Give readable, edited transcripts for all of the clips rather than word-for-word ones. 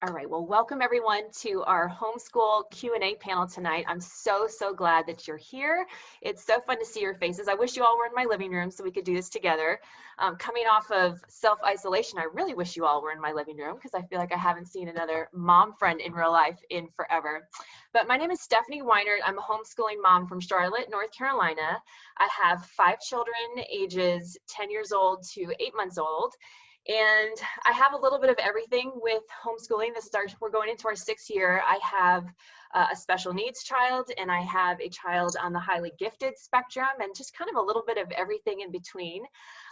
All right, well, welcome everyone to our homeschool Q&A panel tonight. I'm so glad that you're here. It's so fun to see your faces. I wish you all were in my living room so we could do this together. Coming off of self-isolation, I really wish you all were in my living room because I feel like I haven't seen another mom friend in real life in forever. But my name is Stephanie Weinert. I'm a homeschooling mom from Charlotte, North Carolina. I have 5 children, ages 10 years old to 8 months old. And I have a little bit of everything with homeschooling. We're going into our 6th year. I have a special needs child, and I have a child on the highly gifted spectrum, and just kind of a little bit of everything in between.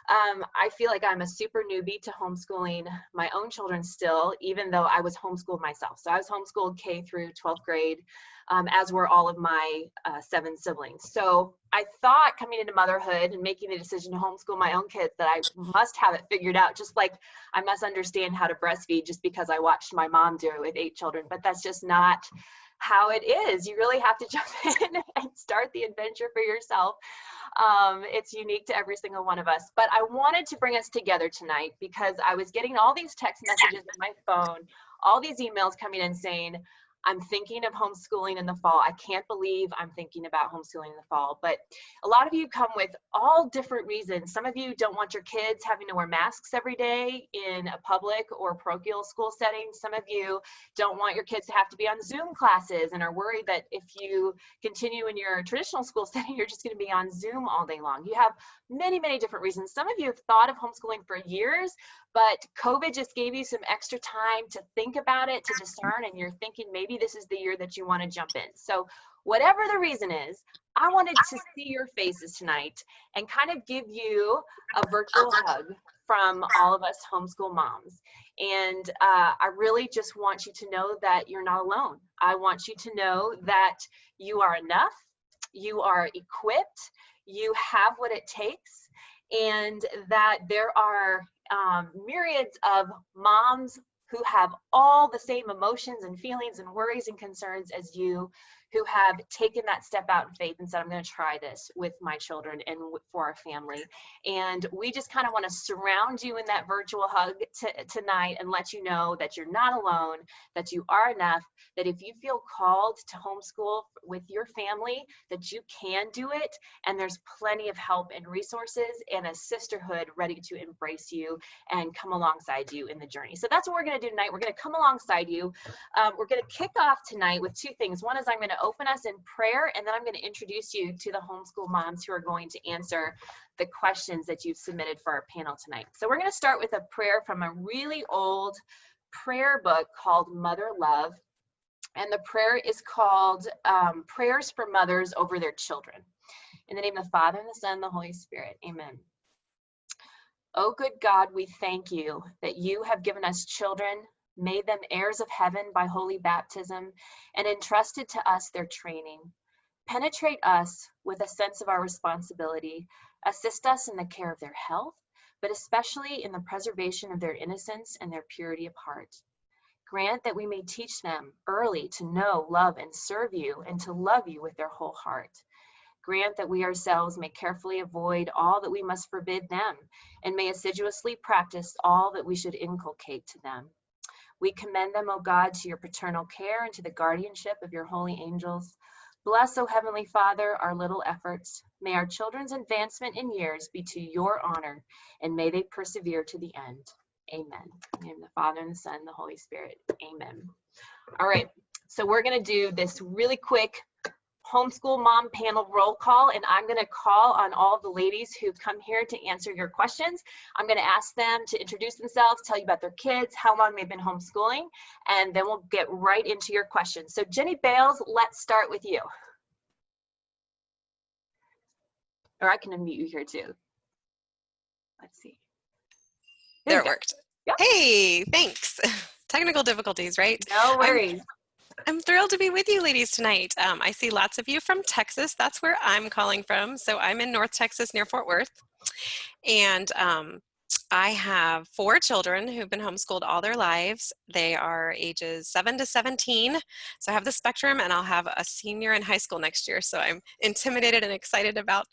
I feel like I'm a super newbie to homeschooling my own children still, even though I was homeschooled myself. So I was homeschooled K through 12th grade, as were all of my 7 siblings. So I thought coming into motherhood and making the decision to homeschool my own kids that I must have it figured out, just like I must understand how to breastfeed just because I watched my mom do it with 8 children. But that's just not how it is. You really have to jump in and start the adventure for yourself. It's unique to every single one of us. But I wanted to bring us together tonight because I was getting all these text messages on my phone, all these emails coming in saying, I'm thinking of homeschooling in the fall. I can't believe I'm thinking about homeschooling in the fall. But a lot of you come with all different reasons. Some of you don't want your kids having to wear masks every day in a public or parochial school setting. Some of you don't want your kids to have to be on Zoom classes and are worried that if you continue in your traditional school setting, you're just going to be on Zoom all day long. You have many different reasons. Some of you have thought of homeschooling for years, but COVID just gave you some extra time to think about it, to discern, and you're thinking maybe this is the year that you want to jump in. So whatever the reason is, I wanted to see your faces tonight and kind of give you a virtual hug from all of us homeschool moms. And I really just want you to know that you're not alone. I want you to know that you are enough, you are equipped, you have what it takes, and that there are myriads of moms who have all the same emotions and feelings and worries and concerns as you, who have taken that step out in faith and said, I'm going to try this with my children and for our family. And we just kind of want to surround you in that virtual hug tonight and let you know that you're not alone, that you are enough, that if you feel called to homeschool with your family, that you can do it. And there's plenty of help and resources and a sisterhood ready to embrace you and come alongside you in the journey. So that's what we're going to do tonight. We're going to come alongside you. We're going to kick off tonight with 2 things. One is I'm going to open us in prayer, and then I'm going to introduce you to the homeschool moms who are going to answer the questions that you've submitted for our panel tonight. So we're going to start with a prayer from a really old prayer book called Mother Love. And the prayer is called Prayers for Mothers Over Their Children. In the name of the Father, and the Son, and the Holy Spirit. Amen. Oh, good God, we thank you that you have given us children, made them heirs of heaven by holy baptism, and entrusted to us their training. Penetrate us with a sense of our responsibility. Assist us in the care of their health, but especially in the preservation of their innocence and their purity of heart. Grant that we may teach them early to know, love, and serve you, and to love you with their whole heart. Grant that we ourselves may carefully avoid all that we must forbid them, and may assiduously practice all that we should inculcate to them. We commend them, O God, to your paternal care and to the guardianship of your holy angels. Bless, O Heavenly Father, our little efforts. May our children's advancement in years be to your honor, and may they persevere to the end. Amen. In the name of the Father, and the Son, and the Holy Spirit. Amen. All right, so we're going to do this really quick homeschool mom panel roll call, and I'm going to call on all the ladies who come here to answer your questions. I'm going to ask them to introduce themselves, tell you about their kids, how long they've been homeschooling, and then we'll get right into your questions. So Jenny Bales, let's start with you. Or I can unmute you here too. Let's see. There it worked. Yep. Hey, thanks. Technical difficulties, right? No worries. I'm thrilled to be with you ladies tonight. I see lots of you from Texas. That's where I'm calling from. So I'm in North Texas near Fort Worth. And I have 4 children who've been homeschooled all their lives. They are ages 7 to 17. So I have the spectrum, and I'll have a senior in high school next year. So I'm intimidated and excited about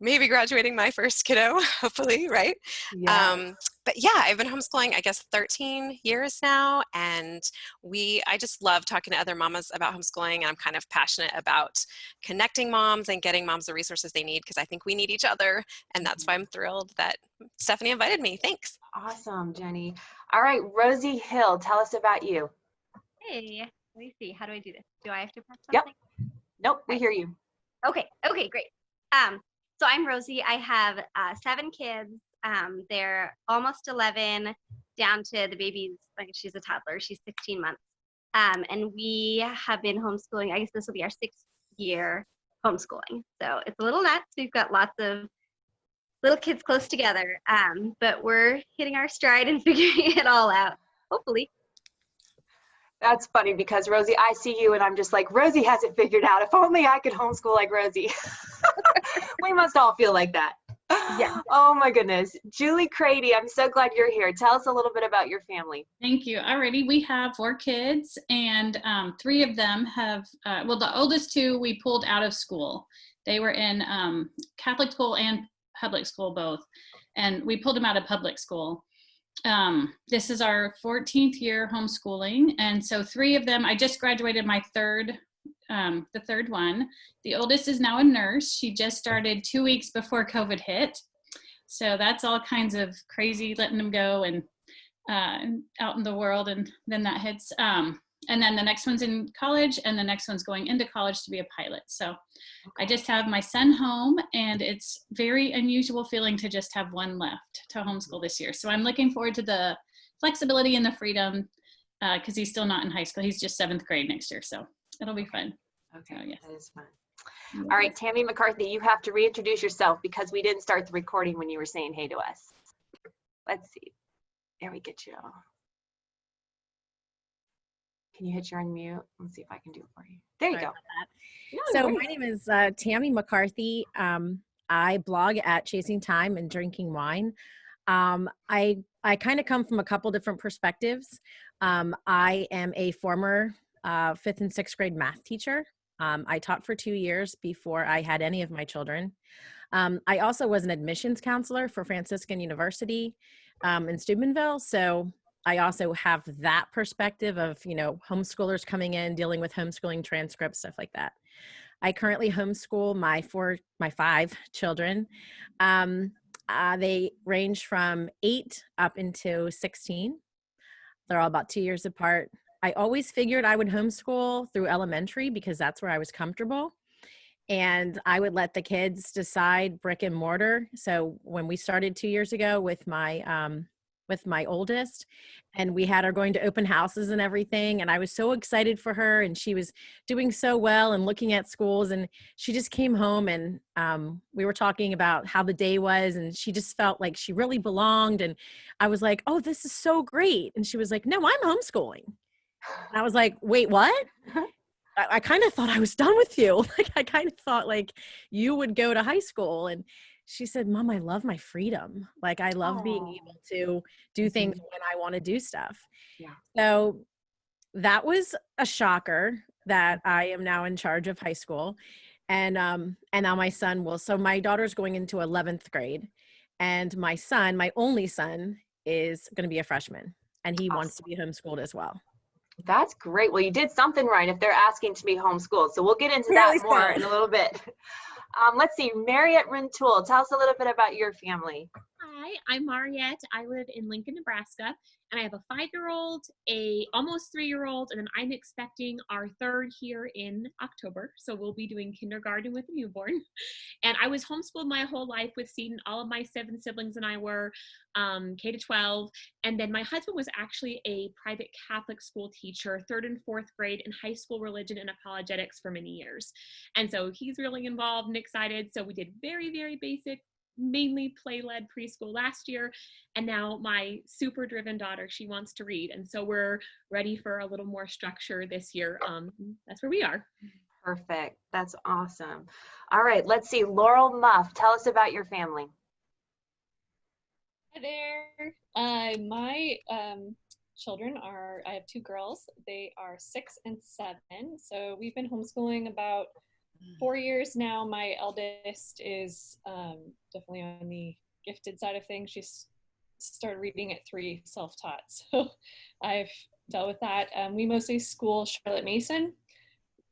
maybe graduating my first kiddo, hopefully, right? Yeah. but yeah, I've been homeschooling, I guess, 13 years now. And I just love talking to other mamas about homeschooling. And I'm kind of passionate about connecting moms and getting moms the resources they need, because I think we need each other. And that's why I'm thrilled that Stephanie invited me. Thanks. Awesome, Jenny. All right, Rosie Hill, tell us about you. Hey, let me see. How do I do this? Do I have to press Yep. something? Nope, we hear you. Okay. Okay, great. So I'm Rosie. I have 7 kids. They're almost 11, down to the baby's, like she's a toddler. She's 16 months. And we have been homeschooling. I guess this will be our 6th year homeschooling. So it's a little nuts. We've got lots of little kids close together. But we're hitting our stride and figuring it all out, hopefully. That's funny because Rosie, I see you and I'm just like, Rosie has it figured out. If only I could homeschool like Rosie. We must all feel like that. Yeah. Oh my goodness. Julie Crady, I'm so glad you're here. Tell us a little bit about your family. Thank you. Alrighty, we have 4 kids, and 3 of them have, well, the oldest 2 we pulled out of school. They were in Catholic school and public school both, and we pulled them out of public school. This is our 14th year homeschooling, and so 3 of them, I just graduated my the third one. The oldest is now a nurse. She just started 2 weeks before COVID hit. So that's all kinds of crazy, letting them go and out in the world, and then that hits. And then the next one's in college, and the next one's going into college to be a pilot. So I just have my son home, and it's very unusual feeling to just have one left to homeschool this year. So I'm looking forward to the flexibility and the freedom, because he's still not in high school. He's just 7th grade next year, so it'll be fun. Okay, So, yes. that is fun. All right, Tammy McCarthy, you have to reintroduce yourself because we didn't start the recording when you were saying hey to us. Let's see. There we get you. Can you hit your unmute? Let's see if I can do it for you. There you Sorry go. about that. No, So you're my great. name is Tammy McCarthy. I blog at Chasing Time and Drinking Wine. I kind of come from a couple different perspectives. I am a former 5th and 6th grade math teacher. I taught for 2 years before I had any of my children. I also was an admissions counselor for Franciscan University in Steubenville. So I also have that perspective of, homeschoolers coming in, dealing with homeschooling transcripts, stuff like that. I currently homeschool my 5 children. They range from 8 up into 16. They're all about 2 years apart. I always figured I would homeschool through elementary because that's where I was comfortable. And I would let the kids decide brick and mortar. So when we started 2 years ago with my oldest, and we had her going to open houses and everything, and I was so excited for her, and she was doing so well and looking at schools, and she just came home, and we were talking about how the day was, and she just felt like she really belonged. And I was like, oh, this is so great. And she was like, no, I'm homeschooling. And I was like, wait, what? I kind of thought I was done with you. Like, I kind of thought like you would go to high school. And she said, Mom, I love my freedom. Like, I love being able to do things when I want to do stuff. Yeah. So that was a shocker that I am now in charge of high school. And now my son will. So my daughter's going into 11th grade, and my son, my only son, is going to be a freshman, and he wants to be homeschooled as well. That's great. Well, you did something right if they're asking to be homeschooled. So we'll get into that more in a little bit. Let's see, Mariette Rintoul, tell us a little bit about your family. Hi, I'm Mariette. I live in Lincoln, Nebraska, and I have a 5-year-old, a almost 3-year-old, and then I'm expecting our 3rd here in October. So we'll be doing kindergarten with a newborn. And I was homeschooled my whole life with Seton. All of my 7 siblings and I were K to 12. And then my husband was actually a private Catholic school teacher, 3rd and 4th grade in high school religion and apologetics for many years. And so he's really involved and excited. So we did very, very basic, mainly play-led preschool last year, and now my super driven daughter, she wants to read, and so we're ready for a little more structure this year. That's where we are. Perfect. That's awesome. All right, let's see, Laurel Muff, tell us about your family. Hi there. My children I have 2 girls. They are 6 and 7. So we've been homeschooling about 4 years now. My eldest is definitely on the gifted side of things. She's started reading at 3, self-taught. So I've dealt with that. We mostly school Charlotte Mason.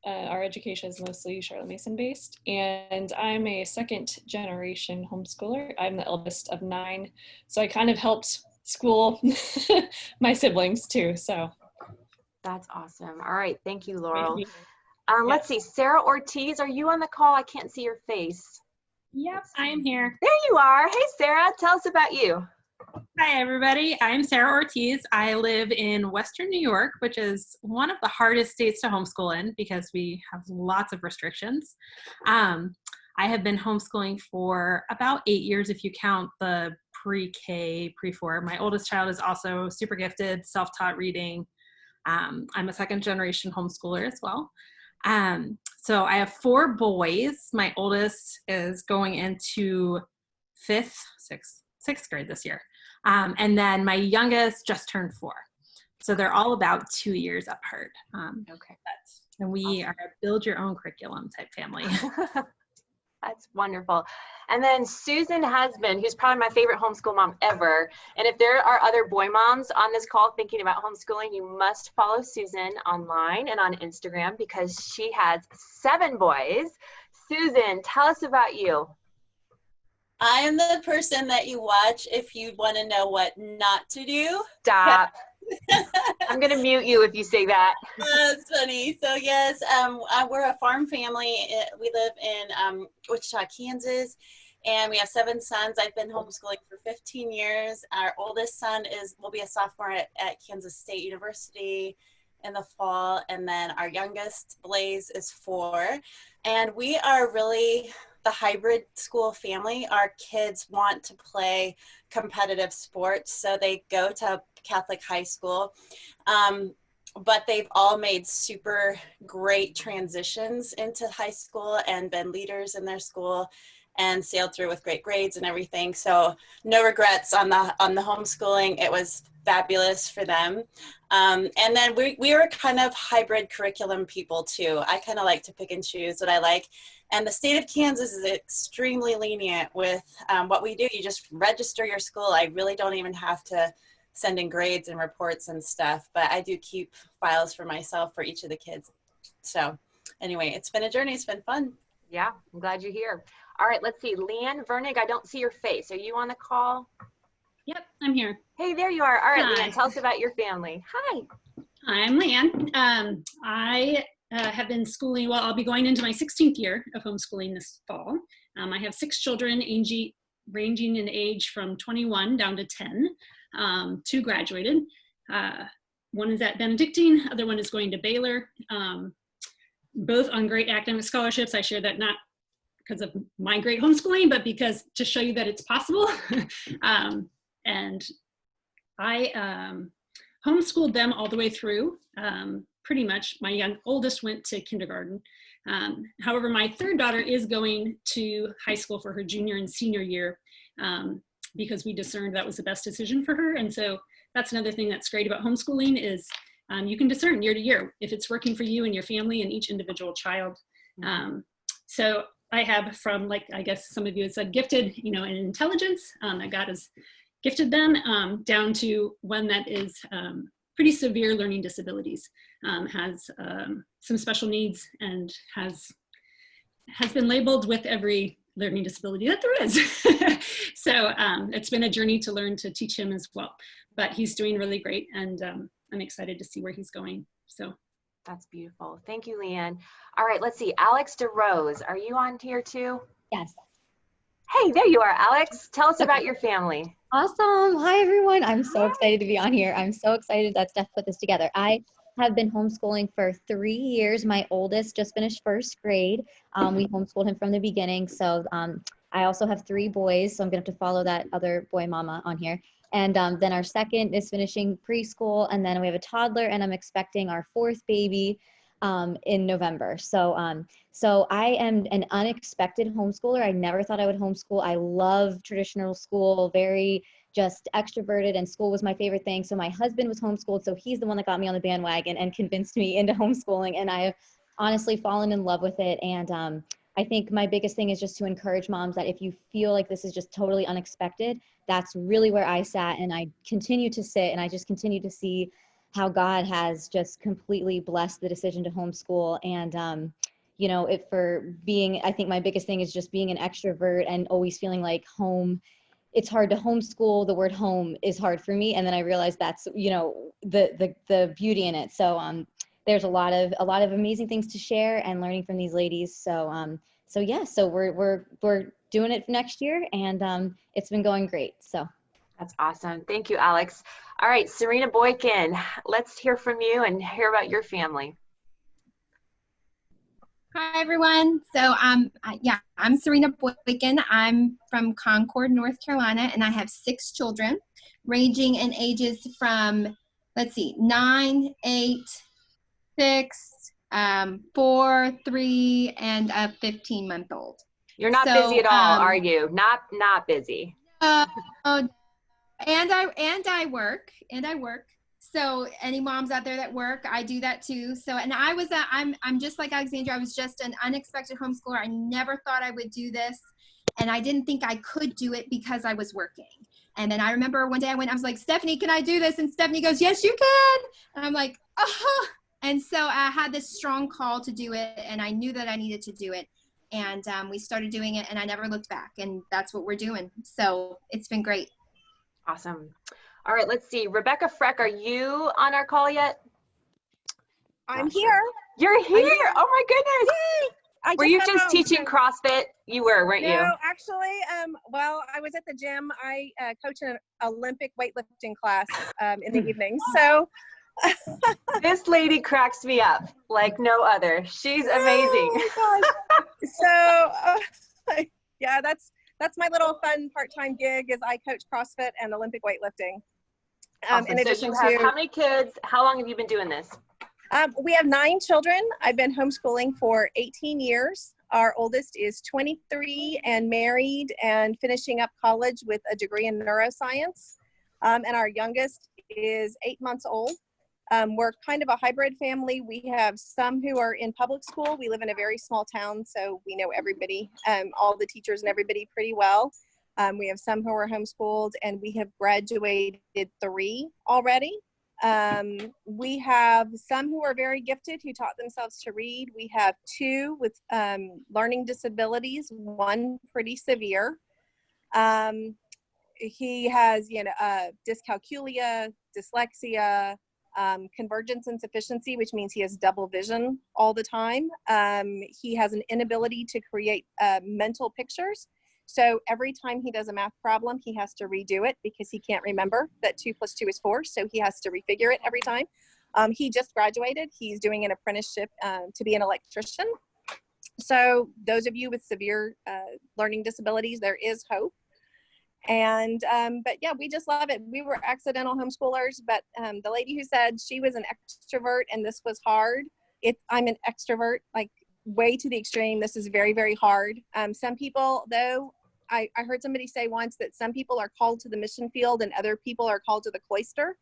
Our education is mostly Charlotte Mason based, and I'm a 2nd generation homeschooler. I'm the eldest of 9, so I kind of helped school my siblings too. So That's awesome. All right, thank you, Thank Laurel. you. Let's see, Sarah Ortiz, are you on the call? I can't see your face. Yep, I am here. There you are. Hey, Sarah, tell us about you. Hi, everybody. I'm Sarah Ortiz. I live in Western New York, which is one of the hardest states to homeschool in because we have lots of restrictions. I have been homeschooling for about 8 years if you count the pre-K, pre-4. My oldest child is also super gifted, self-taught reading. I'm a 2nd generation homeschooler as well. So I have 4 boys. My oldest is going into 6th grade this year. And then my youngest just turned 4. So they're all about 2 years apart. Okay. And we are a build your own curriculum type family. That's wonderful. And then Susan Husband, who's probably my favorite homeschool mom ever. And if there are other boy moms on this call thinking about homeschooling, you must follow Susan online and on Instagram because she has 7 boys. Susan, tell us about you. I am the person that you watch if you want to know what not to do. Stop. I'm going to mute you if you say that. That's funny. So yes, we're a farm family. We live in Wichita, Kansas, and we have 7 sons. I've been homeschooling for 15 years. Our oldest son will be a sophomore at Kansas State University in the fall, and then our youngest, Blaze, is 4. And we are really the hybrid school family. Our kids want to play competitive sports, so they go to Catholic high school, but they've all made super great transitions into high school and been leaders in their school and sailed through with great grades and everything. So no regrets on the homeschooling. It was fabulous for them. And then we were kind of hybrid curriculum people too. I kind of like to pick and choose what I like. And the state of Kansas is extremely lenient with what we do. You just register your school. I really don't even have to send in grades and reports and stuff, but I do keep files for myself for each of the kids. So anyway, it's been a journey. It's been fun. Yeah, I'm glad you're here. All right, let's see. Leanne Vernig, I don't see your face. Are you on the call? Yep, I'm here. Hey, there you are. All right, Hi. Leanne, tell us about your family. Hi. I'm Leanne. I have been schooling, well, I'll be going into my 16th year of homeschooling this fall. I have 6 children ranging in age from 21 down to 10. 2 graduated. One is at Benedictine, other one is going to Baylor. Both on great academic scholarships. I share that not because of my great homeschooling, but because to show you that it's possible. And I homeschooled them all the way through. Pretty much, my oldest went to kindergarten. However, my 3rd daughter is going to high school for her junior and senior year because we discerned that was the best decision for her. And so that's another thing that's great about homeschooling is you can discern year to year if it's working for you and your family and each individual child. So I have from, like, I guess some of you have said gifted, in intelligence that God has gifted them down to one that is pretty severe learning disabilities, has some special needs and has been labeled with every learning disability that there is. So it's been a journey to learn to teach him as well, but he's doing really great and I'm excited to see where he's going. So That's beautiful. Thank you, Leanne. All right, let's see. Alex DeRose, are you on here too? Yes. Hey, there you are, Alex. Tell us about your family. Awesome. Hi, everyone. I'm so excited to be on here. I'm so excited that Steph put this together. I have been homeschooling for 3 years. My oldest just finished 1st grade. We homeschooled him from the beginning. So I also have 3 boys, so I'm going to have to follow that other boy mama on here. And then our 2nd is finishing preschool, and then we have a toddler, and I'm expecting our 4th baby in November. So I am an unexpected homeschooler. I never thought I would homeschool. I love traditional school, very just extroverted, and school was my favorite thing. So my husband was homeschooled, so he's the one that got me on the bandwagon and convinced me into homeschooling, and I have honestly fallen in love with it. And I think my biggest thing is just to encourage moms that if you feel like this is just totally unexpected, that's really where I sat, and I continue to sit, and I just continue to see how God has just completely blessed the decision to homeschool. And you know, I think my biggest thing is just being an extrovert and always feeling like home. It's hard to homeschool. The word home is hard for me. And then I realized that's, you know, the beauty in it. So there's a lot of amazing things to share and learning from these ladies. So yeah, so we're doing it next year, and it's been going great. So That's awesome. Thank you, Alex. All right, Serena Boykin, let's hear from you and hear about your family. Hi, everyone. So I'm Serena Boykin. I'm from Concord, North Carolina, and I have 6 children ranging in ages from, 9, 8, 6, 4, 3, and a 15-month-old. You're not busy at all, are you? Not busy. And I work. So any moms out there that work, I do that too. So, and I'm just like Alexandra. I was just an unexpected homeschooler. I never thought I would do this, and I didn't think I could do it because I was working. And then I remember one day I was like, Stephanie, can I do this? And Stephanie goes, yes, you can. And I'm like, oh. And so I had this strong call to do it, and I knew that I needed to do it. And we started doing it, and I never looked back. And that's what we're doing. So it's been great. Awesome. All right, let's see. Rebecca Freck, are you on our call yet? I'm here. You're here. Oh my goodness. Yay! Were you just teaching CrossFit? You were, weren't you? No, actually, well, I was at the gym. I coach an Olympic weightlifting class in the evening. So this lady cracks me up like no other. She's amazing. Oh my gosh. So yeah, that's my little fun part-time gig is I coach CrossFit and Olympic weightlifting. Awesome. In addition so you have to how many kids? How long have you been doing this? We have 9 children. I've been homeschooling for 18 years. Our oldest is 23 and married and finishing up college with a degree in neuroscience. And our youngest is 8 months old. We're kind of a hybrid family. We have some who are in public school. We live in a very small town, so we know everybody, all the teachers and everybody pretty well. We have some who are homeschooled, and we have graduated 3 already. We have some who are very gifted who taught themselves to read. We have 2 with learning disabilities, 1 pretty severe. He has, dyscalculia, dyslexia, convergence insufficiency, which means he has double vision all the time. He has an inability to create mental pictures. So every time he does a math problem, he has to redo it because he can't remember that 2 + 2 is 4. So he has to refigure it every time. He just graduated. He's doing an apprenticeship to be an electrician. So those of you with severe learning disabilities, there is hope. And, but yeah, we just love it. We were accidental homeschoolers, but the lady who said she was an extrovert and this was hard, I'm an extrovert, like way to the extreme. This is very, very hard. Some people though, I heard somebody say once that some people are called to the mission field and other people are called to the cloister.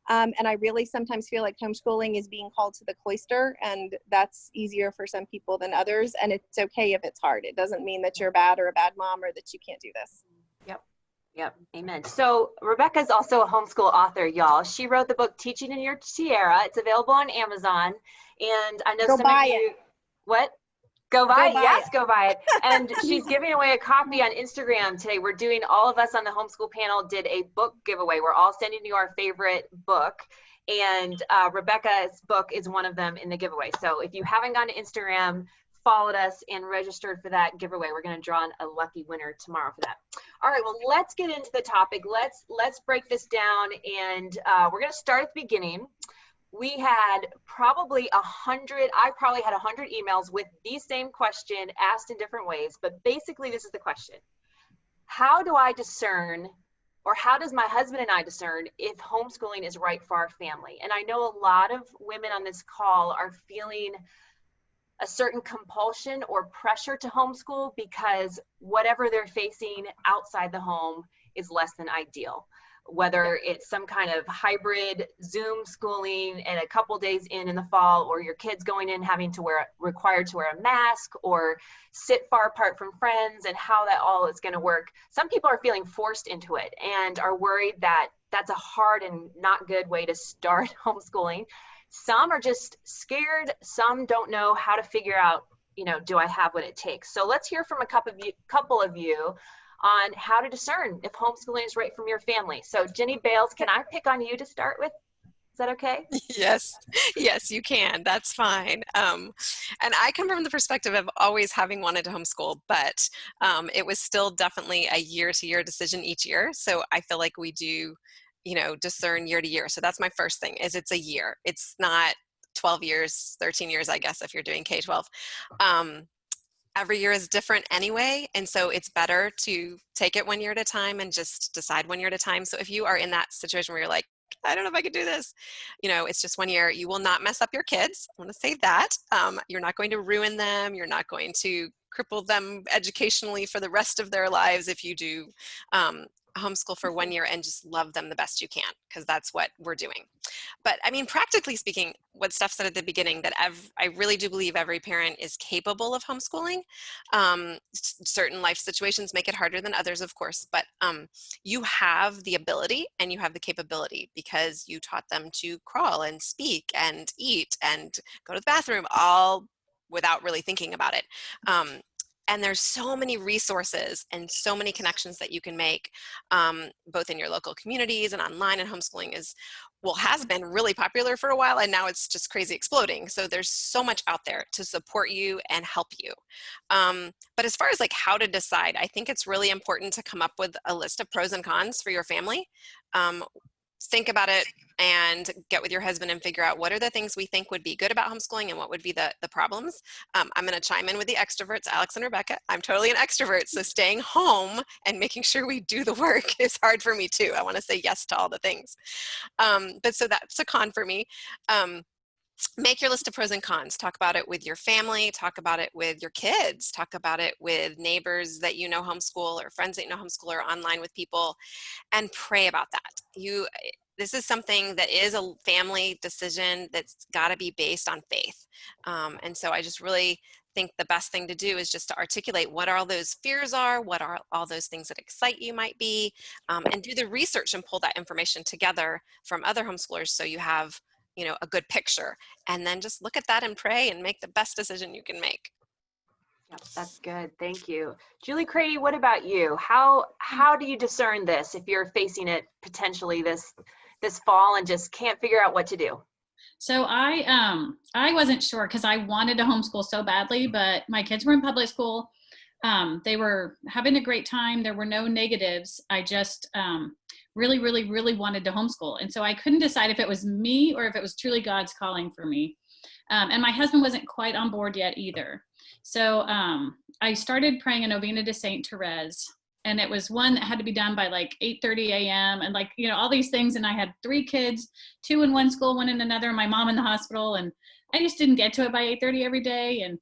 And I really sometimes feel like homeschooling is being called to the cloister, and that's easier for some people than others. And it's okay if it's hard. It doesn't mean that you're bad or a bad mom or that you can't do this. Yep. Amen. So Rebecca's also a homeschool author, y'all. She wrote the book Teaching in Your Tiara. It's available on Amazon. And I know some of you, what? Go buy it. Yes, go buy it. And she's giving away a copy on Instagram today. We're doing, all of us on the homeschool panel did a book giveaway. We're all sending you our favorite book. And Rebecca's book is one of them in the giveaway. So if you haven't gone to Instagram, followed us and registered for that giveaway, we're going to draw a lucky winner tomorrow for that. All right, well, let's get into the topic. Let's break this down, and we're going to start at the beginning. We had probably 100, I probably had 100 emails with the same question asked in different ways, but basically this is the question. How do I discern, or how does my husband and I discern if homeschooling is right for our family? And I know a lot of women on this call are feeling a certain compulsion or pressure to homeschool because whatever they're facing outside the home is less than ideal. whether it's some kind of hybrid Zoom schooling and a couple days in the fall, or your kids going in having to required to wear a mask or sit far apart from friends, and how that all is going to work. Some people are feeling forced into it and are worried that that's a hard and not good way to start homeschooling. Some are just scared. Some don't know how to figure out, do I have what it takes? So let's hear from a couple of you on how to discern if homeschooling is right from your family. So Jenny Bales, can I pick on you to start with? Is that okay? Yes, you can. That's fine. And I come from the perspective of always having wanted to homeschool, but it was still definitely a year-to-year decision each year. So I feel like we do, discern year to year. So that's my first thing, is it's a year. It's not 12 years, 13 years, I guess, if you're doing K-12. Every year is different anyway, and so it's better to take it 1 year at a time and just decide 1 year at a time. So if you are in that situation where you're like, I don't know if I could do this, it's just 1 year, you will not mess up your kids. I want to say that. You're not going to ruin them. You're not going to cripple them educationally for the rest of their lives if you do homeschool for 1 year and just love them the best you can, because that's what we're doing. But I mean, practically speaking, what Steph said at the beginning, that I really do believe every parent is capable of homeschooling. Certain life situations make it harder than others, of course, but you have the ability and you have the capability because you taught them to crawl and speak and eat and go to the bathroom, all without really thinking about it. And there's so many resources and so many connections that you can make, both in your local communities and online. And homeschooling has been really popular for a while, and now it's just crazy exploding. So there's so much out there to support you and help you. But as far as like how to decide, I think it's really important to come up with a list of pros and cons for your family. Think about it and get with your husband and figure out what are the things we think would be good about homeschooling and what would be the problems. I'm going to chime in with the extroverts, Alex and Rebecca. I'm totally an extrovert, so staying home and making sure we do the work is hard for me too. I want to say yes to all the things. But so that's a con for me. Make your list of pros and cons. Talk about it with your family. Talk about it with your kids. Talk about it with neighbors that you know homeschool, or friends that you know homeschool, or online with people, and pray about that. This is something that is a family decision that's got to be based on faith. And so I just really think the best thing to do is just to articulate what all those fears are, what are all those things that excite you might be, and do the research and pull that information together from other homeschoolers so you have a good picture, and then just look at that and pray and make the best decision you can make. Yep, that's good. Thank you. Julie Crady, what about you? How do you discern this if you're facing it potentially this fall and just can't figure out what to do? So I wasn't sure because I wanted to homeschool so badly, but my kids were in public school. They were having a great time. There were no negatives. I just really, really, really wanted to homeschool. And so I couldn't decide if it was me or if it was truly God's calling for me. And my husband wasn't quite on board yet either. So I started praying a novena to Saint Therese. And it was one that had to be done by like 8:30 a.m. and like, all these things. And I had 3 kids, 2 in one school, 1 in another, and my mom in the hospital. And I just didn't get to it by 8:30 every day. And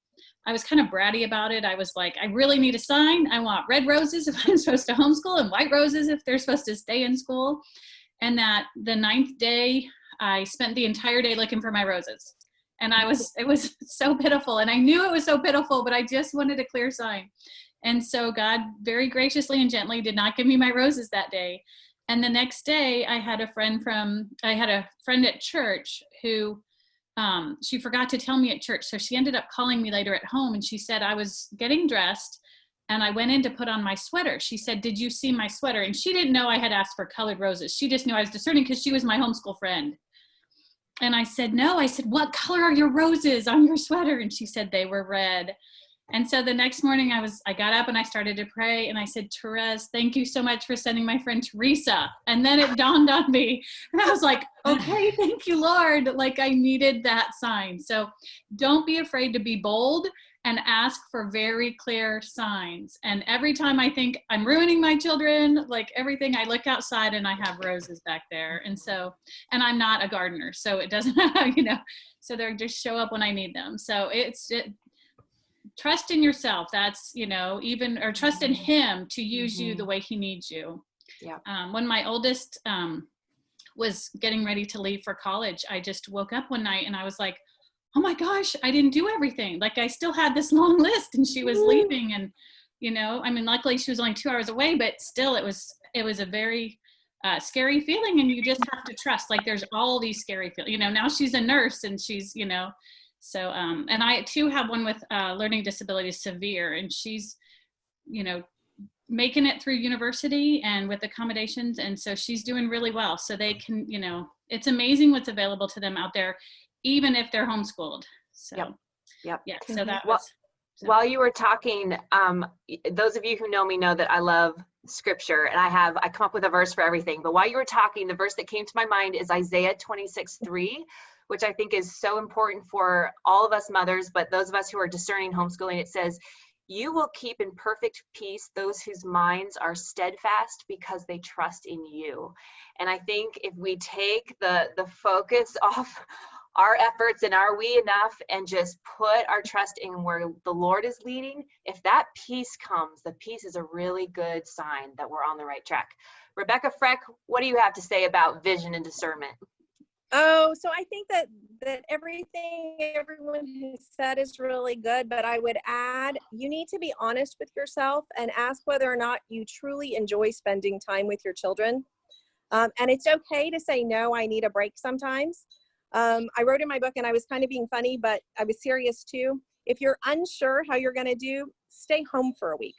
I was kind of bratty about it. I was like, I really need a sign. I want red roses if I'm supposed to homeschool and white roses if they're supposed to stay in school. And that the 9th day, I spent the entire day looking for my roses. And it was so pitiful. And I knew it was so pitiful, but I just wanted a clear sign. And so God very graciously and gently did not give me my roses that day. And the next day I had a friend at church who, she forgot to tell me at church. So she ended up calling me later at home, and she said, I was getting dressed and I went in to put on my sweater. She said, did you see my sweater? And she didn't know I had asked for colored roses. She just knew I was discerning because she was my homeschool friend. And I said, no. I said, what color are your roses on your sweater? And she said they were red. And so the next morning I got up and I started to pray, and I said, Therese, thank you so much for sending my friend Teresa. And then it dawned on me, and I was like, okay, thank you, Lord. Like I needed that sign. So don't be afraid to be bold and ask for very clear signs. And every time I think I'm ruining my children, like everything, I look outside and I have roses back there. And I'm not a gardener, so it doesn't, so they just show up when I need them. So trust in yourself. That's, or trust in him to use you the way he needs you. Yeah. When my oldest was getting ready to leave for college, I just woke up one night and I was like, oh my gosh, I didn't do everything. Like I still had this long list and she was leaving, and, you know, I mean, luckily she was only 2 hours away, but still it was a very scary feeling, and you just have to trust, like there's all these scary feelings, you know. Now she's a nurse and she's, you know, so, and I too have one with learning disabilities severe, and she's, you know, making it through university and with accommodations. And so she's doing really well. So they can, you know, it's amazing what's available to them out there, even if they're homeschooled. So, Yep. yeah, so that Well, was. So. While you were talking, those of you who know me know that I love scripture, and I come up with a verse for everything. But while you were talking, the verse that came to my mind is Isaiah 26:3, which I think is so important for all of us mothers, but those of us who are discerning homeschooling. It says, "You will keep in perfect peace those whose minds are steadfast because they trust in you." And I think if we take the focus off our efforts and are we enough and just put our trust in where the Lord is leading, if that peace comes, the peace is a really good sign that we're on the right track. Rebecca Freck, what do you have to say about vision and discernment? Oh, so I think that everything everyone has said is really good, but I would add, you need to be honest with yourself and ask whether or not you truly enjoy spending time with your children. And it's okay to say, no, I need a break sometimes. I wrote in my book, and I was kind of being funny, but I was serious too. If you're unsure how you're going to do, stay home for a week.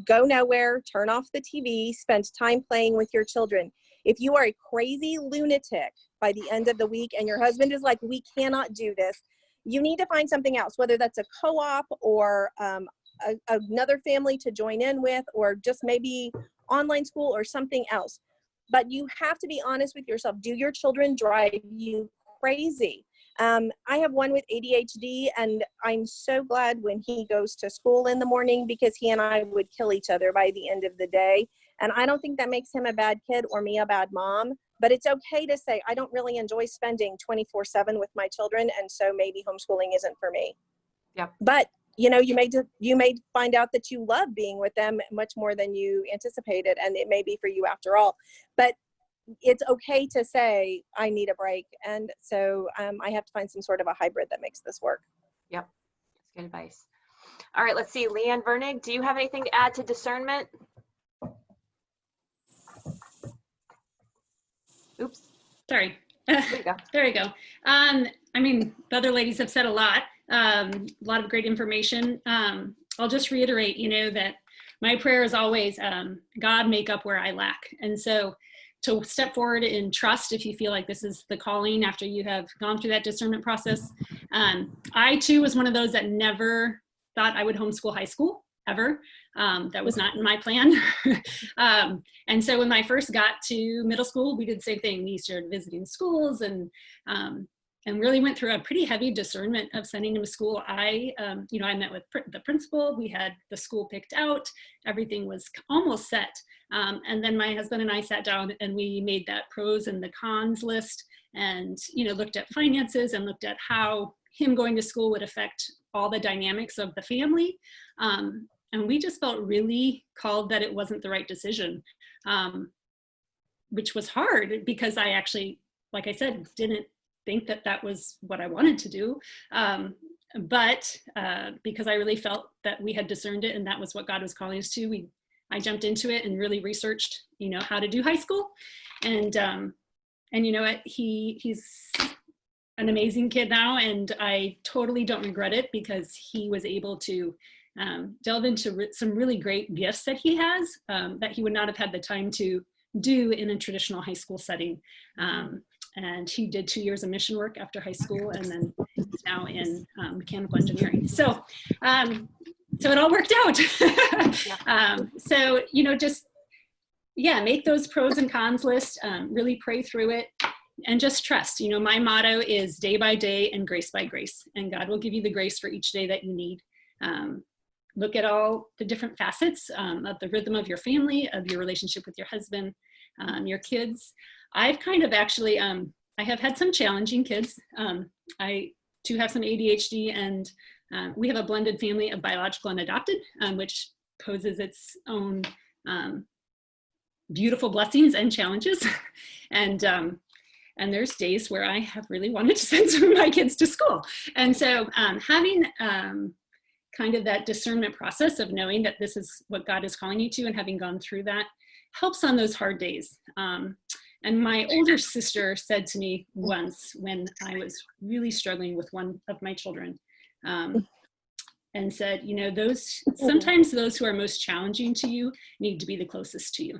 Go nowhere, turn off the TV, spend time playing with your children. If you are a crazy lunatic by the end of the week and your husband is like, we cannot do this, you need to find something else, whether that's a co-op or another family to join in with, or just maybe online school or something else. But you have to be honest with yourself. Do your children drive you crazy? I have one with ADHD, and I'm so glad when he goes to school in the morning, because he and I would kill each other by the end of the day. And I don't think that makes him a bad kid or me a bad mom, but it's okay to say, I don't really enjoy spending 24/7 with my children, and so maybe homeschooling isn't for me. Yep. But you know, you may find out that you love being with them much more than you anticipated, and it may be for you after all. But it's okay to say, I need a break. And so I have to find some sort of a hybrid that makes this work. Yep, that's good advice. All right, let's see. Leanne Vernig, do you have anything to add to discernment? Oops. Sorry. There you go. There you go. I mean, the other ladies have said a lot of great information. I'll just reiterate, you know, that my prayer is always, God, make up where I lack. And so to step forward in trust, if you feel like this is the calling after you have gone through that discernment process. I too was one of those that never thought I would homeschool high school, ever. That was not in my plan. And so when I first got to middle school, we did the same thing. We started visiting schools and really went through a pretty heavy discernment of sending him to school. I met with the principal. We had the school picked out. Everything was almost set. And then my husband and I sat down and we made that pros and the cons list, and, you know, looked at finances and looked at how him going to school would affect all the dynamics of the family. And we just felt really called that it wasn't the right decision, which was hard because I actually, like I said, didn't think that that was what I wanted to do. But because I really felt that we had discerned it and that was what God was calling us to, I jumped into it and really researched, you know, how to do high school. And you know what, he's an amazing kid now, and I totally don't regret it because he was able to delve into some really great gifts that he has that he would not have had the time to do in a traditional high school setting. And he did 2 years of mission work after high school, and then he's now in mechanical engineering. So it all worked out. So, you know, just, yeah, make those pros and cons list, really pray through it, and just trust. You know, my motto is day by day and grace by grace, and God will give you the grace for each day that you need. Look at all the different facets of the rhythm of your family, of your relationship with your husband, your kids. I've kind of actually, I have had some challenging kids. I do have some ADHD, and we have a blended family of biological and adopted, which poses its own beautiful blessings and challenges. And there's days where I have really wanted to send some of my kids to school. And so having kind of that discernment process of knowing that this is what God is calling you to, and having gone through that helps on those hard days. And my older sister said to me once when I was really struggling with one of my children, and said, you know, sometimes those who are most challenging to you need to be the closest to you.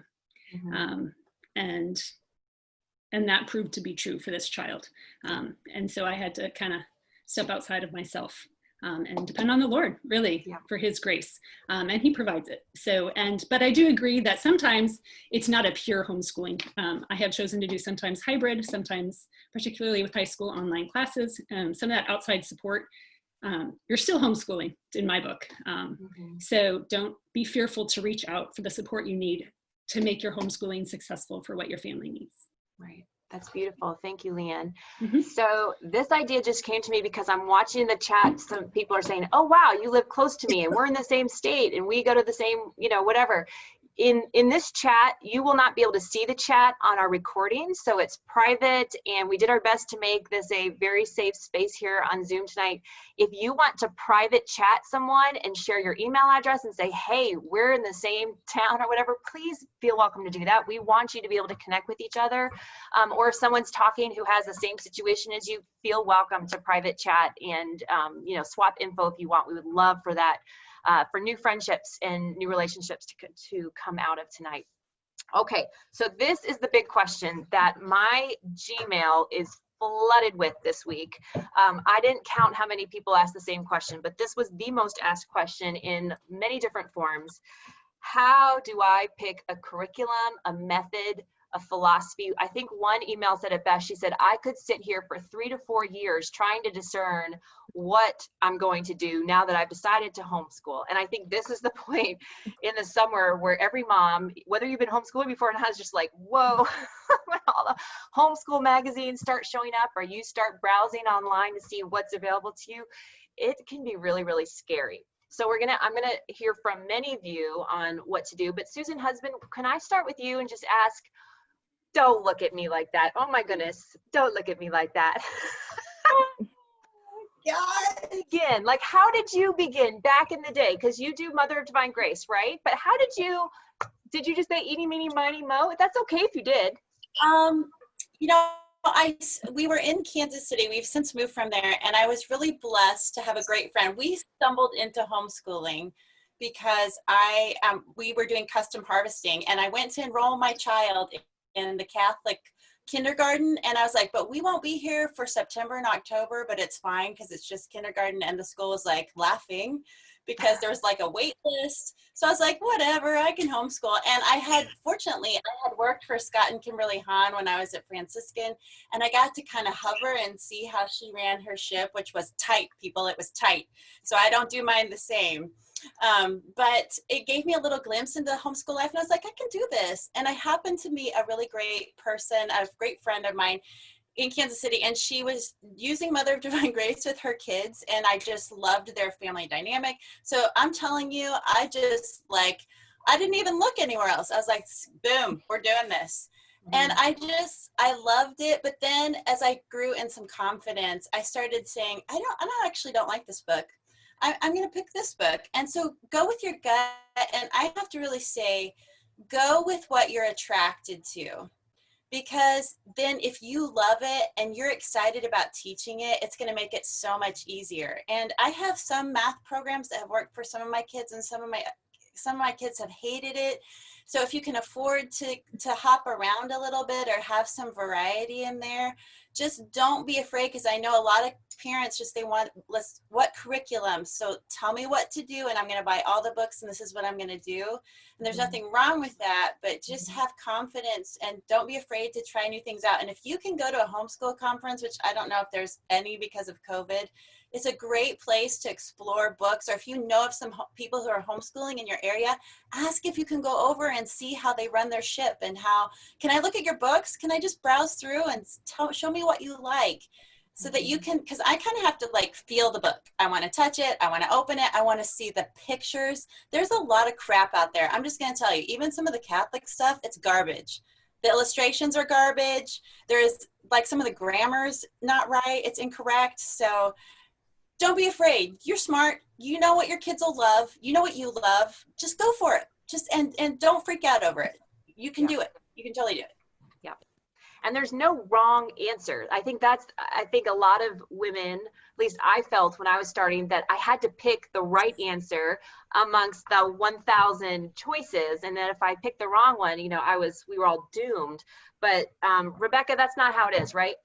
And that proved to be true for this child. And so I had to kind of step outside of myself and depend on the Lord, really, for his grace. And he provides it. But I do agree that sometimes it's not a pure homeschooling. I have chosen to do sometimes hybrid, sometimes, particularly with high school online classes, some of that outside support. You're still homeschooling in my book. So don't be fearful to reach out for the support you need to make your homeschooling successful for what your family needs. Right. That's beautiful. Thank you, Leanne. So this idea just came to me because I'm watching the chat. Some people are saying, oh, wow, you live close to me and we're in the same state and we go to the same, you know, whatever. In this chat, you will not be able to see the chat on our recording, so it's private, and we did our best to make this a very safe space here on Zoom tonight. If you want to private chat someone and share your email address and say, hey, we're in the same town or whatever, please feel welcome to do that. We want you to be able to connect with each other. Or if someone's talking who has the same situation as you, feel welcome to private chat and you know, swap info if you want. We would love for that. For new friendships and new relationships to come out of tonight. Okay, so this is the big question that my Gmail is flooded with this week. I didn't count how many people asked the same question, but this was the most asked question in many different forms. How do I pick a curriculum, a method, a philosophy? I think one email said it best. She said, I could sit here for 3 to 4 years trying to discern what I'm going to do now that I've decided to homeschool. And I think this is the point in the summer where every mom, whether you've been homeschooling before or not, is just like, whoa, when all the homeschool magazines start showing up or you start browsing online to see what's available to you, it can be really, really scary. So I'm gonna hear from many of you on what to do. But Susan Husband, can I start with you and just ask, don't look at me like that. Oh my goodness, don't look at me like that. Again, like how did you begin back in the day? Because you do Mother of Divine Grace, right? But how did you just say eeny, meeny, miny, mo? That's okay if you did. You know, we were in Kansas City. We've since moved from there, and I was really blessed to have a great friend. We stumbled into homeschooling because we were doing custom harvesting, and I went to enroll my child in the Catholic kindergarten, and I was like, but we won't be here for September and October, but it's fine because it's just kindergarten. And the school was like laughing because there was like a wait list. So I was like, whatever, I can homeschool. And fortunately, I had worked for Scott and Kimberly Hahn when I was at Franciscan, and I got to kind of hover and see how she ran her ship, which was tight, people. It was tight. So I don't do mine the same. But it gave me a little glimpse into homeschool life, and I was like, I can do this. And I happened to meet a really great person, a great friend of mine in Kansas City, and she was using Mother of Divine Grace with her kids, and I just loved their family dynamic. So I'm telling you, I didn't even look anywhere else. I was like, boom, we're doing this. And I loved it. But then as I grew in some confidence, I started saying, I don't like this book. I'm going to pick this book. And so go with your gut. And I have to really say, go with what you're attracted to. Because then if you love it and you're excited about teaching it, it's going to make it so much easier. And I have some math programs that have worked for some of my kids, and some of my kids have hated it. So if you can afford to hop around a little bit or have some variety in there, just don't be afraid, because I know a lot of parents they want, what curriculum? So tell me what to do, and I'm going to buy all the books, and this is what I'm going to do. And there's nothing wrong with that, but just have confidence and don't be afraid to try new things out. And if you can go to a homeschool conference, which I don't know if there's any because of COVID, it's a great place to explore books. Or if you know of some people who are homeschooling in your area, ask if you can go over and see how they run their ship, and how, can I look at your books? Can I just browse through and show me what you like? so that you can, because I kind of have to like feel the book. I want to touch it. I want to open it. I want to see the pictures. There's a lot of crap out there. I'm just going to tell you, even some of the Catholic stuff, it's garbage. The illustrations are garbage. There's like some of the grammar's not right. It's incorrect. So don't be afraid. You're smart. You know what your kids will love. You know what you love. Just go for it. Just and don't freak out over it. You can do it. You can totally do it. Yeah. And there's no wrong answer. I think a lot of women, at least I felt when I was starting, that I had to pick the right answer amongst the 1,000 choices. And that if I picked the wrong one, you know, we were all doomed. But Rebecca, that's not how it is, right?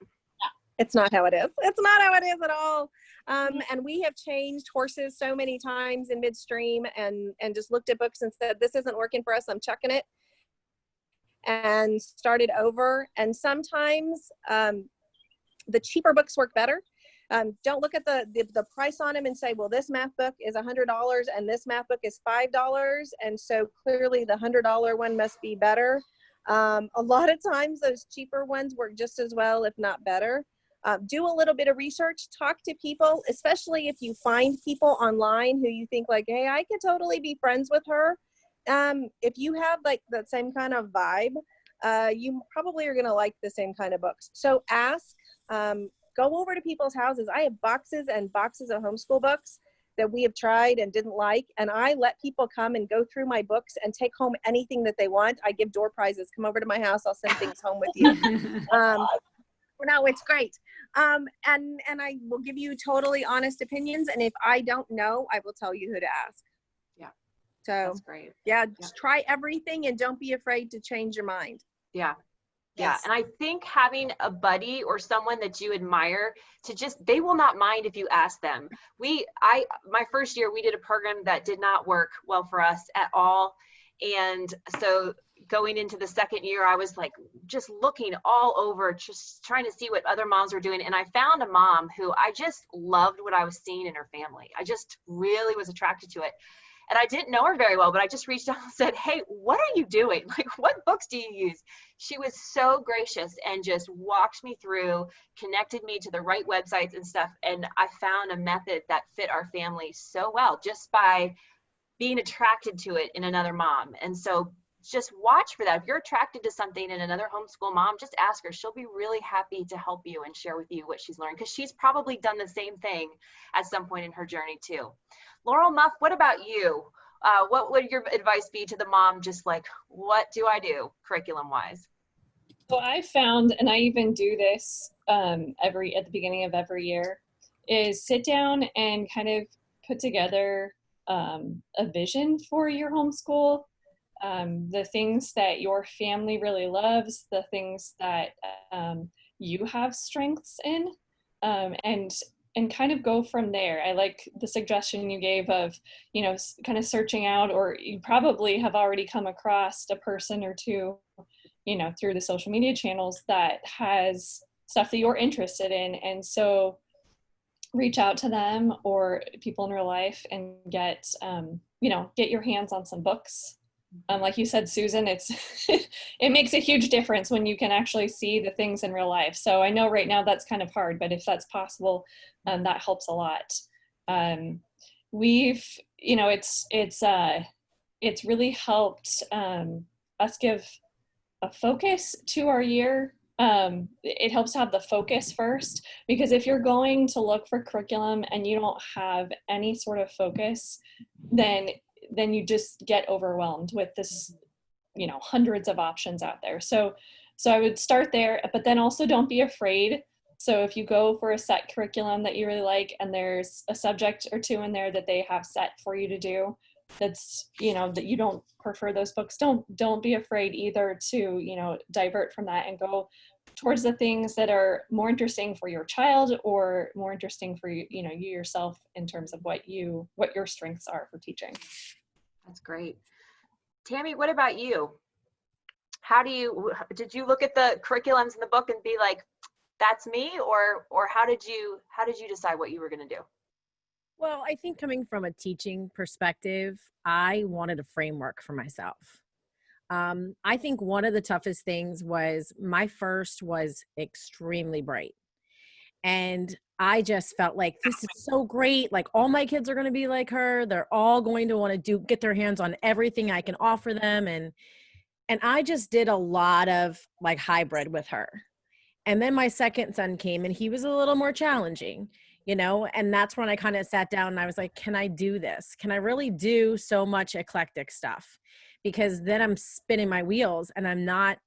It's not how it is. It's not how it is at all. And we have changed horses so many times in midstream and just looked at books and said, this isn't working for us. I'm chucking it, and started over. And sometimes the cheaper books work better. Don't look at the price on them and say, well, this math book is $100 and this math book is $5. And so clearly the $100 one must be better. A lot of times those cheaper ones work just as well, if not better. Do a little bit of research, talk to people, especially if you find people online who you think like, hey, I could totally be friends with her. If you have like that same kind of vibe, you probably are going to like the same kind of books. So ask, go over to people's houses. I have boxes and boxes of homeschool books that we have tried and didn't like. And I let people come and go through my books and take home anything that they want. I give door prizes. Come over to my house. I'll send things home with you. No, it's great. And I will give you totally honest opinions. And if I don't know, I will tell you who to ask. Yeah. So that's great. Yeah, just try everything and don't be afraid to change your mind. Yeah. Yes. Yeah. And I think having a buddy or someone that you admire they will not mind if you ask them. My first year, we did a program that did not work well for us at all. And so going into the second year, I was like just looking all over, just trying to see what other moms were doing. And I found a mom who I just loved what I was seeing in her family. I just really was attracted to it. And I didn't know her very well, but I just reached out and said, hey, what are you doing? Like, what books do you use? She was so gracious and just walked me through, connected me to the right websites and stuff. And I found a method that fit our family so well just by being attracted to it in another mom. And so just watch for that. If you're attracted to something in another homeschool mom, just ask her. She'll be really happy to help you and share with you what she's learned, because she's probably done the same thing at some point in her journey too. Laurel Muff, what about you? What would your advice be to the mom, just like, what do I do curriculum wise? So I found, and I even do this at the beginning of every year, is sit down and kind of put together a vision for your homeschool. The things that your family really loves, the things that you have strengths in, and kind of go from there. I like the suggestion you gave of, you know, kind of searching out, or you probably have already come across a person or two, you know, through the social media channels that has stuff that you're interested in. And so reach out to them or people in real life and get your hands on some books. Like you said, Susan, it makes a huge difference when you can actually see the things in real life. So I know right now that's kind of hard, but if that's possible, that helps a lot. It's really helped us give a focus to our year. It helps to have the focus first, because if you're going to look for curriculum and you don't have any sort of focus, then you just get overwhelmed with this, you know, hundreds of options out there. So I would start there, but then also don't be afraid. So if you go for a set curriculum that you really like, and there's a subject or two in there that they have set for you to do, that's, you know, that you don't prefer those books, don't be afraid either to, you know, divert from that and go towards the things that are more interesting for your child or more interesting for you, you know, you yourself, in terms of what your strengths are for teaching. That's great. Tammy, what about you? Did you look at the curriculums in the book and be like, that's me, or how did you decide what you were going to do? Well, I think coming from a teaching perspective, I wanted a framework for myself. I think one of the toughest things was my first was extremely bright. And I just felt like this is so great. Like all my kids are going to be like her. They're all going to want to get their hands on everything I can offer them. And I just did a lot of like hybrid with her. And then my second son came and he was a little more challenging, you know, and that's when I kind of sat down and I was like, can I do this? Can I really do so much eclectic stuff? Because then I'm spinning my wheels and I'm not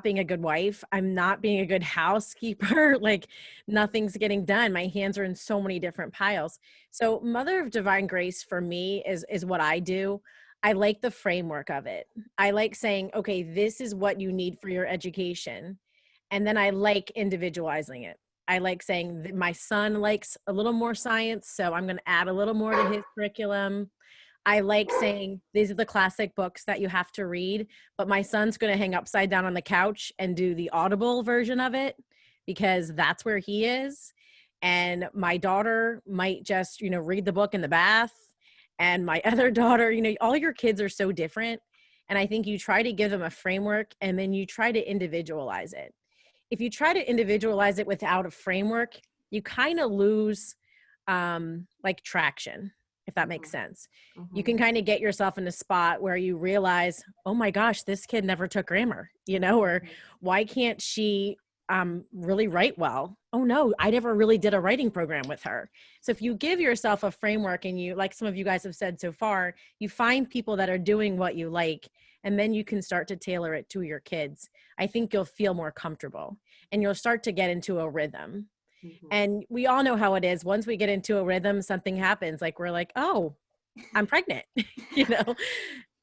being a good wife. I'm not being a good housekeeper. Like nothing's getting done. My hands are in so many different piles. So Mother of Divine Grace for me is what I do. I like the framework of it. I like saying, okay, this is what you need for your education. And then I like individualizing it. I like saying that my son likes a little more science, so I'm going to add a little more to his curriculum. I like saying these are the classic books that you have to read, but my son's going to hang upside down on the couch and do the Audible version of it because that's where he is. And my daughter might just, you know, read the book in the bath. And my other daughter, you know, all your kids are so different. And I think you try to give them a framework and then you try to individualize it. If you try to individualize it without a framework, you kind of lose like traction, if that makes sense. You can kind of get yourself in a spot where you realize, oh my gosh, this kid never took grammar, you know, or why can't she really write well? Oh no, I never really did a writing program with her. So if you give yourself a framework and you, like some of you guys have said so far, you find people that are doing what you like, and then you can start to tailor it to your kids. I think you'll feel more comfortable and you'll start to get into a rhythm. And we all know how it is. Once we get into a rhythm, something happens. Like we're like, oh, I'm pregnant, you know?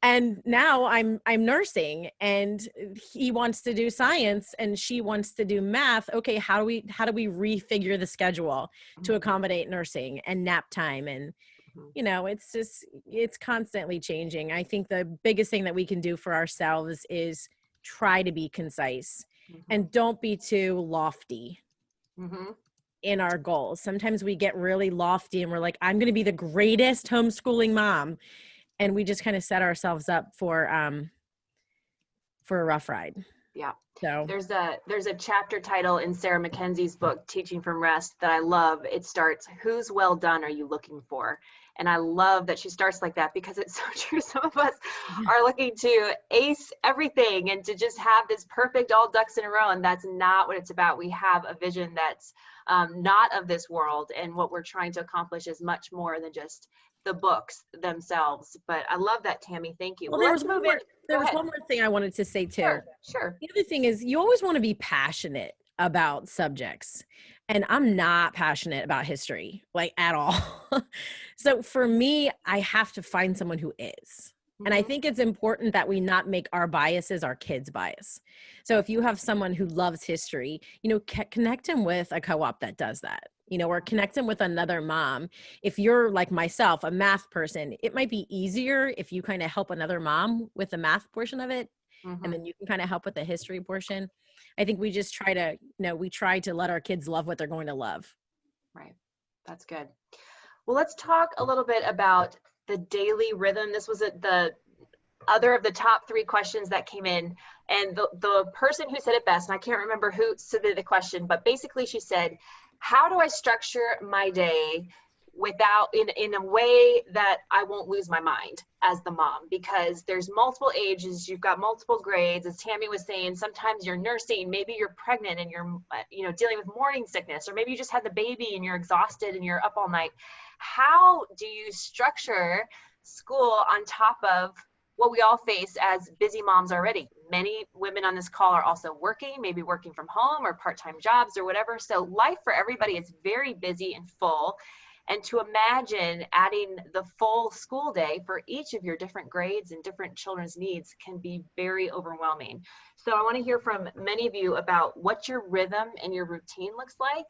And now I'm nursing and he wants to do science and she wants to do math. Okay, how do we refigure the schedule to accommodate nursing and nap time? And you know, it's constantly changing. I think the biggest thing that we can do for ourselves is try to be concise and don't be too lofty in our goals. Sometimes we get really lofty and we're like, I'm going to be the greatest homeschooling mom. And we just kind of set ourselves up for a rough ride. Yeah. So there's a chapter title in Sarah Mackenzie's book, Teaching from Rest, that I love. It starts, whose well done are you looking for? And I love that she starts like that because it's so true. Some of us are looking to ace everything and to just have this perfect all ducks in a row. And that's not what it's about. We have a vision that's not of this world. And what we're trying to accomplish is much more than just the books themselves. But I love that, Tammy. Thank you. Well, there was one more thing I wanted to say too. Sure. The other thing is you always want to be passionate about subjects. And I'm not passionate about history, like at all. So for me, I have to find someone who is. And I think it's important that we not make our biases our kids' bias. So if you have someone who loves history, you know, connect him with a co-op that does that, you know, or connect him with another mom. If you're like myself, a math person, it might be easier if you kind of help another mom with the math portion of it. And then you can kind of help with the history portion. I think we just try to, we try to let our kids love what they're going to love. Right. That's good. Well, let's talk a little bit about the daily rhythm. This was the other of the top 3 questions that came in. And the person who said it best, and I can't remember who submitted the question, but basically she said, how do I structure my day without in a way that I won't lose my mind as the mom? Because there's multiple ages, you've got multiple grades. As Tammy was saying, sometimes you're nursing, maybe you're pregnant and you're dealing with morning sickness, or maybe you just had the baby and you're exhausted and you're up all night. How do you structure school on top of what we all face as busy moms already? Many women on this call are also working, maybe working from home or part-time jobs or whatever. So life for everybody is very busy and full. And to imagine adding the full school day for each of your different grades and different children's needs can be very overwhelming. So I want to hear from many of you about what your rhythm and your routine looks like.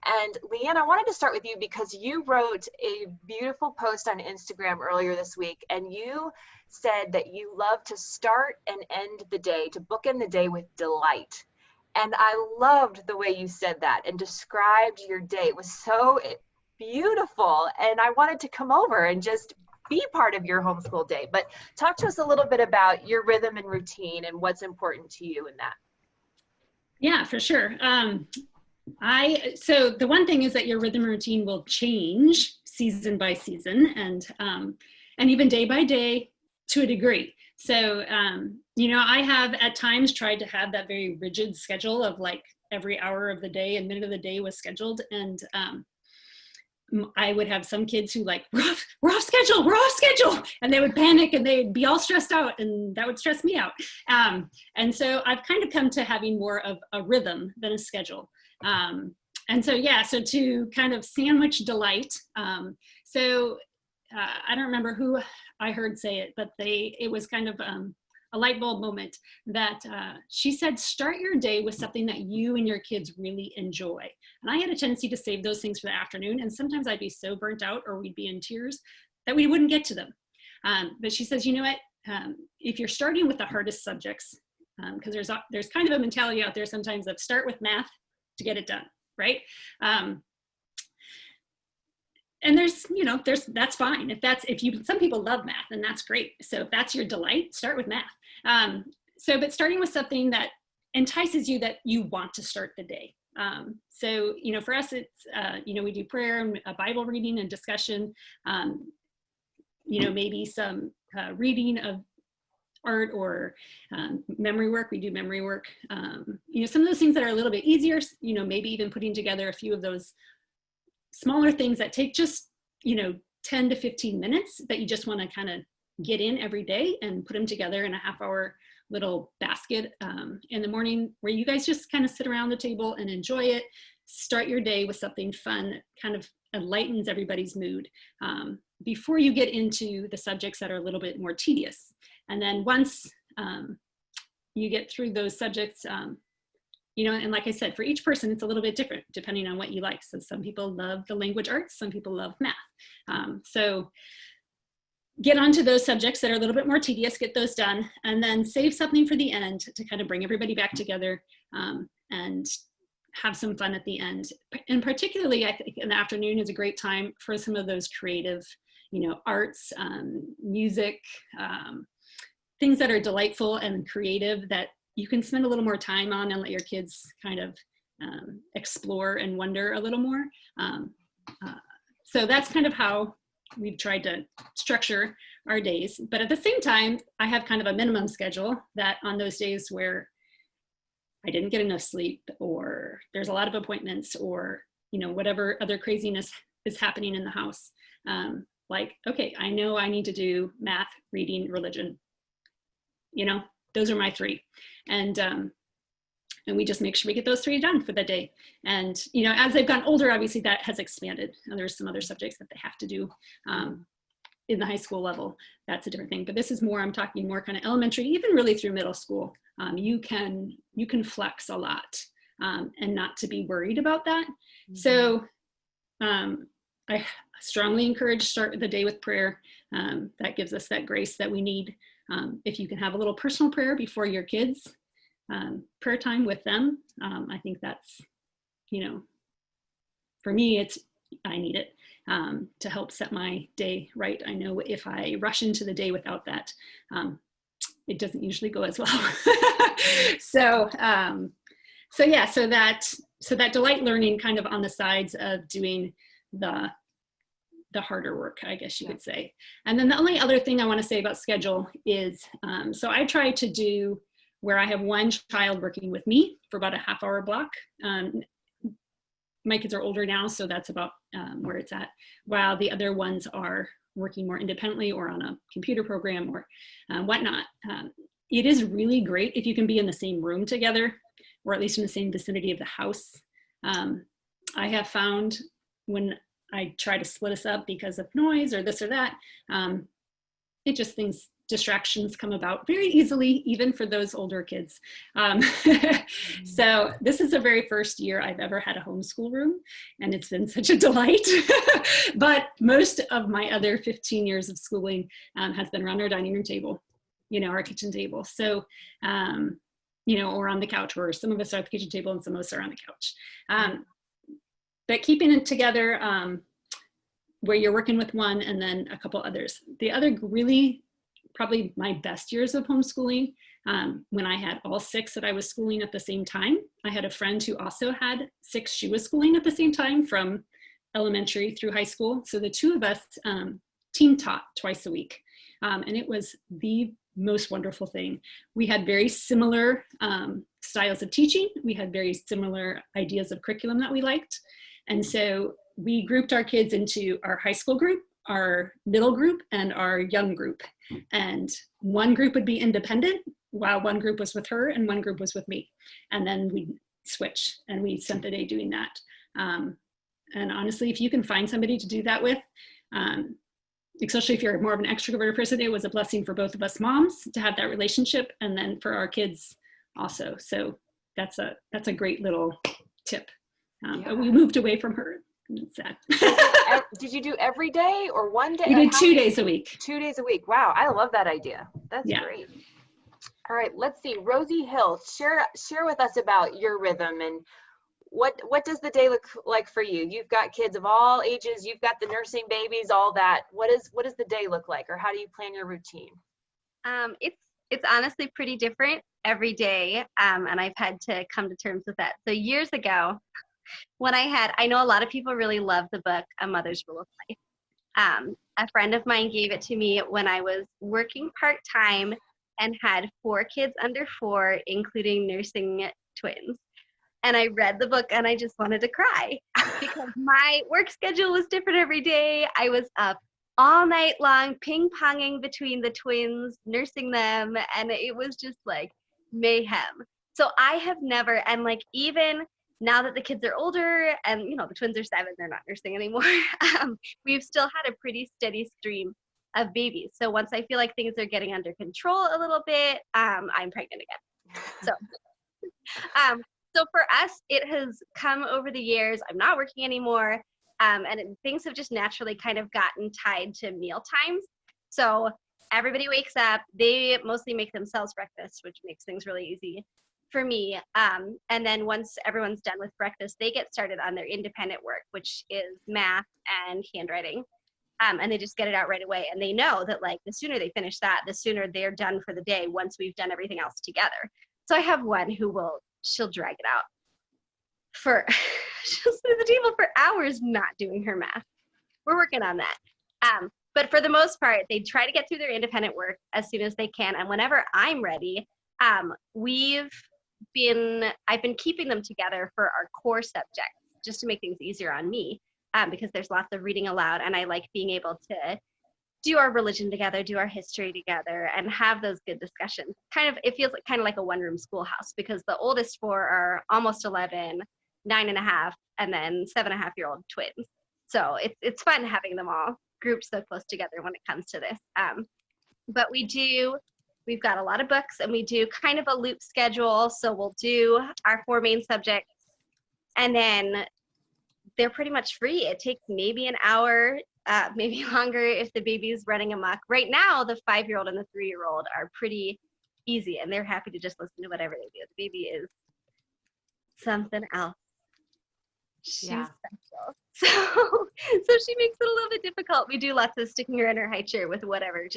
And Leanne, I wanted to start with you because you wrote a beautiful post on Instagram earlier this week, and you said that you love to start and end the day, to bookend the day with delight. And I loved the way you said that and described your day. It was so beautiful, and I wanted to come over and just be part of your homeschool day. But talk to us a little bit about your rhythm and routine and what's important to you in that. Yeah, for sure. So the one thing is that your rhythm routine will change season by season and even day by day to a degree. So, you know, I have at times tried to have that very rigid schedule of like every hour of the day and minute of the day was scheduled. And I would have some kids who like, we're off schedule. And they would panic and they'd be all stressed out and that would stress me out. And so I've kind of come to having more of a rhythm than a schedule. And so, yeah, so to kind of sandwich delight. I don't remember who I heard say it, but it was kind of a light bulb moment that she said, start your day with something that you and your kids really enjoy. And I had a tendency to save those things for the afternoon. And sometimes I'd be so burnt out or we'd be in tears that we wouldn't get to them. But she says, you know what, if you're starting with the hardest subjects, because there's kind of a mentality out there sometimes of start with math to get it done, right? And that's fine. Some people love math and that's great. So if that's your delight, start with math. But starting with something that entices you that you want to start the day. So, you know, for us, it's, you know, we do prayer and a Bible reading and discussion, you know, maybe some reading of art or memory work. We do memory work. You know, some of those things that are a little bit easier, you know, maybe even putting together a few of those smaller things that take just, you know, 10 to 15 minutes that you just want to kind of get in every day and put them together in a half-hour little basket in the morning where you guys just kind of sit around the table and enjoy it. Start your day with something fun, kind of lightens everybody's mood before you get into the subjects that are a little bit more tedious. And then once you get through those subjects, you know, and like I said, for each person, it's a little bit different depending on what you like. So some people love the language arts, some people love math. So get onto those subjects that are a little bit more tedious, get those done, and then save something for the end to kind of bring everybody back together and have some fun at the end. And particularly, I think in the afternoon is a great time for some of those creative, you know, arts, music, things that are delightful and creative that you can spend a little more time on and let your kids kind of explore and wonder a little more. So that's kind of how we've tried to structure our days. But at the same time, I have kind of a minimum schedule that on those days where I didn't get enough sleep or there's a lot of appointments or, you know, whatever other craziness is happening in the house. Like, okay, I know I need to do math, reading, religion. You know, those are my three. And we just make sure we get those three done for the day. And, you know, as they've gotten older, obviously that has expanded. And there's some other subjects that they have to do in the high school level. That's a different thing. But this is more, I'm talking more kind of elementary, even really through middle school. You can flex a lot and not to be worried about that. Mm-hmm. So I strongly encourage start the day with prayer. That gives us that grace that we need. If you can have a little personal prayer before your kids, prayer time with them. I think that's, you know, for me, I need it to help set my day right. I know if I rush into the day without that, it doesn't usually go as well. So that delight learning kind of on the sides of doing the harder work, I guess you could say. And then the only other thing I want to say about schedule is, so I try to do where I have one child working with me for about a half-hour block. My kids are older now, so that's about where it's at, while the other ones are working more independently or on a computer program or whatnot. It is really great if you can be in the same room together, or at least in the same vicinity of the house. I have found when I try to split us up because of noise or this or that, distractions come about very easily, even for those older kids. So this is the very first year I've ever had a homeschool room, and it's been such a delight. But most of my other 15 years of schooling has been around our dining room table, you know, our kitchen table. So, you know, or on the couch, or some of us are at the kitchen table and some of us are on the couch. But keeping it together where you're working with one and then a couple others. The other really probably my best years of homeschooling, when I had all 6 that I was schooling at the same time. I had a friend who also had 6 she was schooling at the same time from elementary through high school. So the 2 of us team taught twice a week. And it was the most wonderful thing. We had very similar styles of teaching. We had very similar ideas of curriculum that we liked. And so we grouped our kids into our high school group, our middle group, and our young group. And one group would be independent while one group was with her and one group was with me. And then we'd switch and we spent the day doing that. And honestly, if you can find somebody to do that with, especially if you're more of an extroverted person, it was a blessing for both of us moms to have that relationship, and then for our kids also. So that's a great little tip. But we moved away from her. It's sad. Did you do every day or one day? We did 2 days a week. 2 days a week. Wow, I love that idea. That's great. All right, let's see. Rosie Hill, share with us about your rhythm and what does the day look like for you? You've got kids of all ages. You've got the nursing babies, all that. What does the day look like, or how do you plan your routine? It's honestly pretty different every day, and I've had to come to terms with that. So years ago, when I know a lot of people really love the book A Mother's Rule of Life. A friend of mine gave it to me when I was working part-time and had 4 kids under 4, including nursing twins. And I read the book and I just wanted to cry because my work schedule was different every day. I was up all night long, ping-ponging between the twins, nursing them, and it was just like mayhem. So I have never, and like even now that the kids are older and the twins are 7, they're not nursing anymore, we've still had a pretty steady stream of babies. So once I feel like things are getting under control a little bit, I'm pregnant again. So for us, it has come over the years. I'm not working anymore, and things have just naturally kind of gotten tied to meal times. So everybody wakes up. They mostly make themselves breakfast, which makes things really easy for me. And then once everyone's done with breakfast, they get started on their independent work, which is math and handwriting. And they just get it out right away. And they know that like the sooner they finish that, the sooner they're done for the day once we've done everything else together. So I have one who she'll drag it out she'll sit at the table for hours not doing her math. We're working on that. But for the most part, they try to get through their independent work as soon as they can. And whenever I'm ready, I've been keeping them together for our core subjects just to make things easier on me, because there's lots of reading aloud and I like being able to do our religion together, do our history together, and have those good discussions. It feels kind of like a one-room schoolhouse because the oldest 4 are almost 11, 9.5, and then 7.5-year-old twins. So it's fun having them all grouped so close together when it comes to this. But we've got a lot of books and we do kind of a loop schedule. So we'll do our 4 main subjects and then they're pretty much free. It takes maybe an hour, maybe longer if the baby's running amok. Right now, the 5-year-old and the 3-year-old are pretty easy and they're happy to just listen to whatever they do. The baby is something else. She's special. So she makes it a little bit difficult. We do lots of sticking her in her high chair with whatever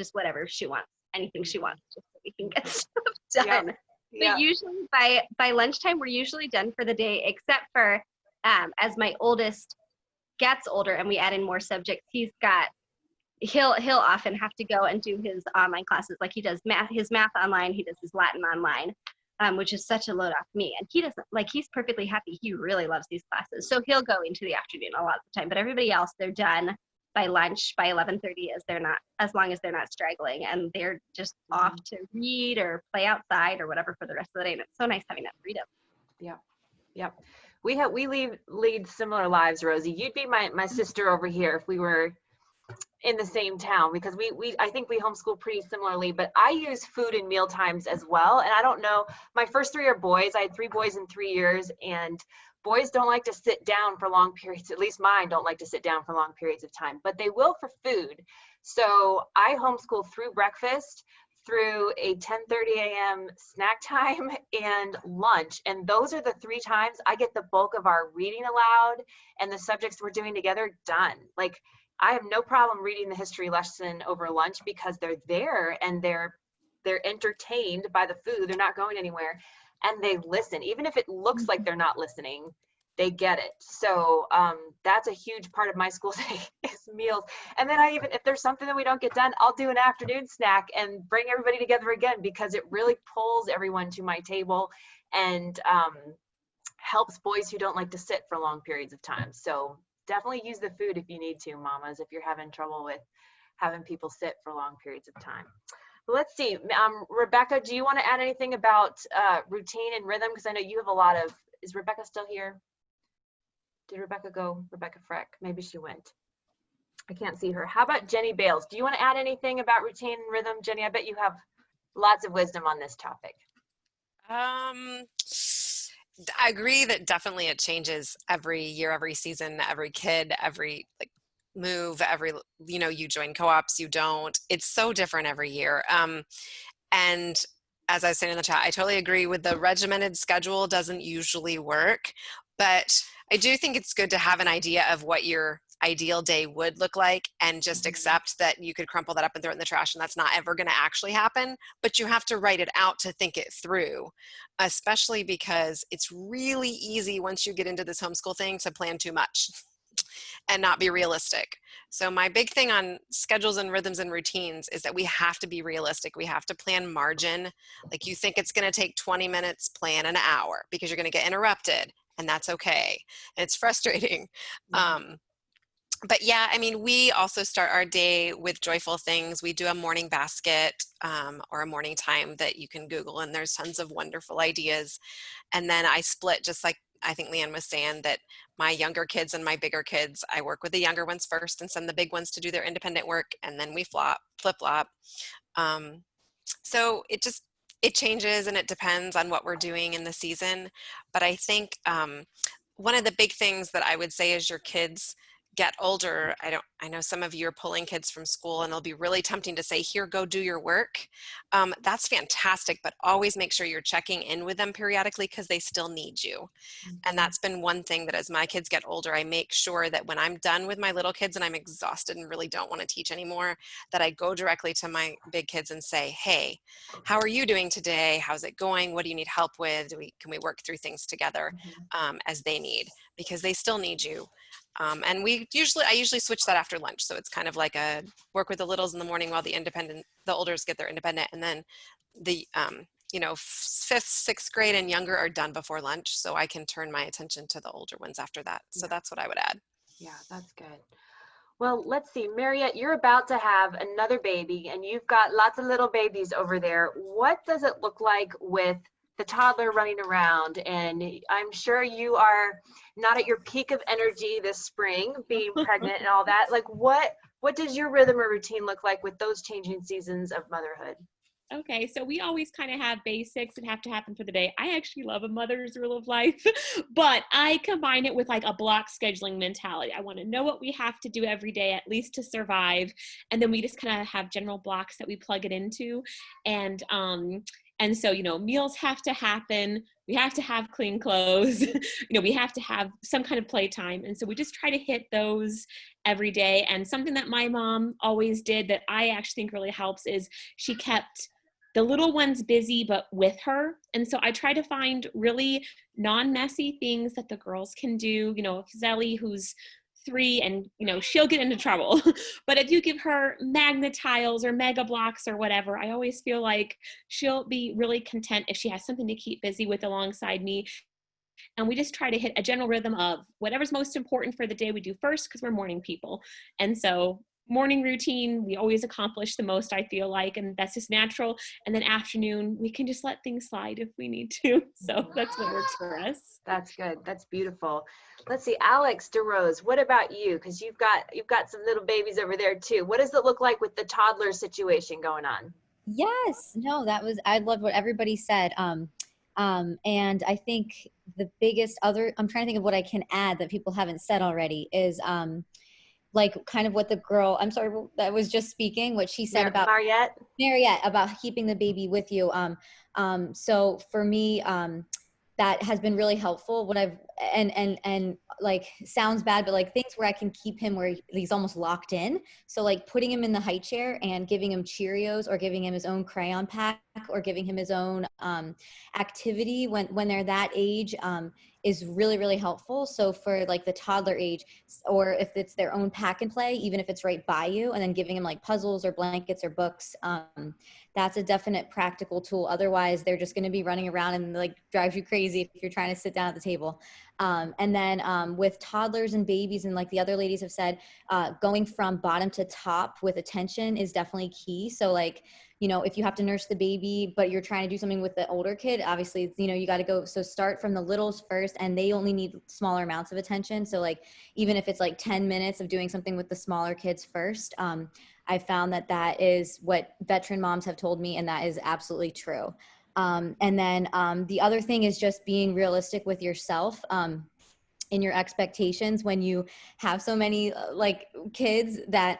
she wants, anything she wants, just so we can get stuff done. But usually by lunchtime, we're usually done for the day, except for as my oldest gets older and we add in more subjects, he'll often have to go and do his online classes. Like he does his math online, he does his Latin online, which is such a load off me. And he doesn't, he's perfectly happy. He really loves these classes. So he'll go into the afternoon a lot of the time, but everybody else, they're done by lunch, by 11:30, as long as they're not straggling, and they're just off to read or play outside or whatever for the rest of the day. And it's so nice having that freedom. Yeah. We lead similar lives, Rosie. You'd be my sister over here if we were in the same town, because I think we homeschool pretty similarly, but I use food in meal times as well. And I don't know, my first 3 are boys. I had 3 boys in 3 years, and boys don't like to sit down for long periods. At least mine don't like to sit down for long periods of time, but they will for food. So I homeschool through breakfast, through a 10:30 a.m. snack time and lunch. And those are the 3 times I get the bulk of our reading aloud and the subjects we're doing together done. Like, I have no problem reading the history lesson over lunch because they're there and they're entertained by the food. They're not going anywhere, and they listen. Even if it looks like they're not listening, they get it. So that's a huge part of my school day is meals. And then if there's something that we don't get done, I'll do an afternoon snack and bring everybody together again, because it really pulls everyone to my table and helps boys who don't like to sit for long periods of time. So definitely use the food if you need to, mamas, if you're having trouble with having people sit for long periods of time. Let's see, Rebecca, do you want to add anything about routine and rhythm? Because I know you have a lot of, is Rebecca still here? Did Rebecca go? Rebecca Freck, maybe she went. I can't see her. How about Jenny Bales? Do you want to add anything about routine and rhythm? Jenny, I bet you have lots of wisdom on this topic. I agree that definitely it changes every year, every season, every kid, every move, every, you join co-ops, you don't. It's so different every year. And as I was saying in the chat, I totally agree with the regimented schedule doesn't usually work, but I do think it's good to have an idea of what your ideal day would look like and just accept that you could crumple that up and throw it in the trash and that's not ever going to actually happen, but you have to write it out to think it through, especially because it's really easy once you get into this homeschool thing to plan too much and not be realistic. So my big thing on schedules and rhythms and routines is that we have to be realistic. We have to plan margin. Like, you think it's going to take 20 minutes, plan an hour, because you're going to get interrupted, and that's okay. And it's frustrating. But yeah, I mean, we also start our day with joyful things. We do a morning basket or a morning time that you can Google, and there's tons of wonderful ideas. And then I split, just like I think Leanne was saying, that my younger kids and my bigger kids, I work with the younger ones first and send the big ones to do their independent work, and then we flip-flop. So it changes and it depends on what we're doing in the season. But I think one of the big things that I would say as your kids get older, I know some of you are pulling kids from school, and it'll be really tempting to say, here, go do your work. That's fantastic, but always make sure you're checking in with them periodically, because they still need you. And that's been one thing that as my kids get older, I make sure that when I'm done with my little kids and I'm exhausted and really don't want to teach anymore, that I go directly to my big kids and say, hey, how are you doing today? How's it going? What do you need help with? Can we work through things together as they need, because they still need you. And I usually switch that after lunch. So it's kind of like a work with the littles in the morning while the olders get their independent. And then the, 5th, 6th grade and younger are done before lunch. So I can turn my attention to the older ones after that. So that's what I would add. Yeah, that's good. Well, let's see, Mariette, you're about to have another baby and you've got lots of little babies over there. What does it look like with the toddler running around? And I'm sure you are not at your peak of energy this spring, being pregnant and all that. Like, what does your rhythm or routine look like with those changing seasons of motherhood? Okay, so we always kind of have basics that have to happen for the day. I actually love a mother's rule of life, but I combine it with like a block scheduling mentality. I want to know what we have to do every day, at least to survive. And then we just kind of have general blocks that we plug it into. And so, meals have to happen. We have to have clean clothes. We have to have some kind of playtime. And so we just try to hit those every day. And something that my mom always did that I actually think really helps is she kept the little ones busy, but with her. And so I try to find really non-messy things that the girls can do. Zelly, who's 3, and she'll get into trouble. But if you give her magnet tiles or mega blocks or whatever, I always feel like she'll be really content if she has something to keep busy with alongside me. And we just try to hit a general rhythm of whatever's most important for the day we do first, because we're morning people. And so morning routine, we always accomplish the most, I feel like, and that's just natural. And then afternoon, we can just let things slide if we need to. So that's what works for us. That's good. That's beautiful. Let's see, Alex DeRose, what about you? Because you've got some little babies over there too. What does it look like with the toddler situation going on? Yes, no, I love what everybody said. And I think the biggest I'm trying to think of what I can add that people haven't said already is, like kind of what the girl, I'm sorry, that was just speaking, what she said about Mariette, about keeping the baby with you. So for me, that has been really helpful. What I've, and like, sounds bad, but like things where I can keep him where he's almost locked in. So like putting him in the high chair and giving him Cheerios, or giving him his own crayon pack, or giving him his own activity when they're that age, is really, really helpful. So for like the toddler age, or if it's their own pack and play, even if it's right by you, and then giving them like puzzles or blankets or books, that's a definite practical tool. Otherwise, they're just going to be running around and like drives you crazy if you're trying to sit down at the table. And then with toddlers and babies, and like the other ladies have said, going from bottom to top with attention is definitely key. So like, you know, if you have to nurse the baby, but you're trying to do something with the older kid, obviously, you know, you got to go. So start from the littles first, and they only need smaller amounts of attention. So like, even if it's like 10 minutes of doing something with the smaller kids first, I found that that is what veteran moms have told me, and that is absolutely true. And then the other thing is just being realistic with yourself. In your expectations when you have so many like kids that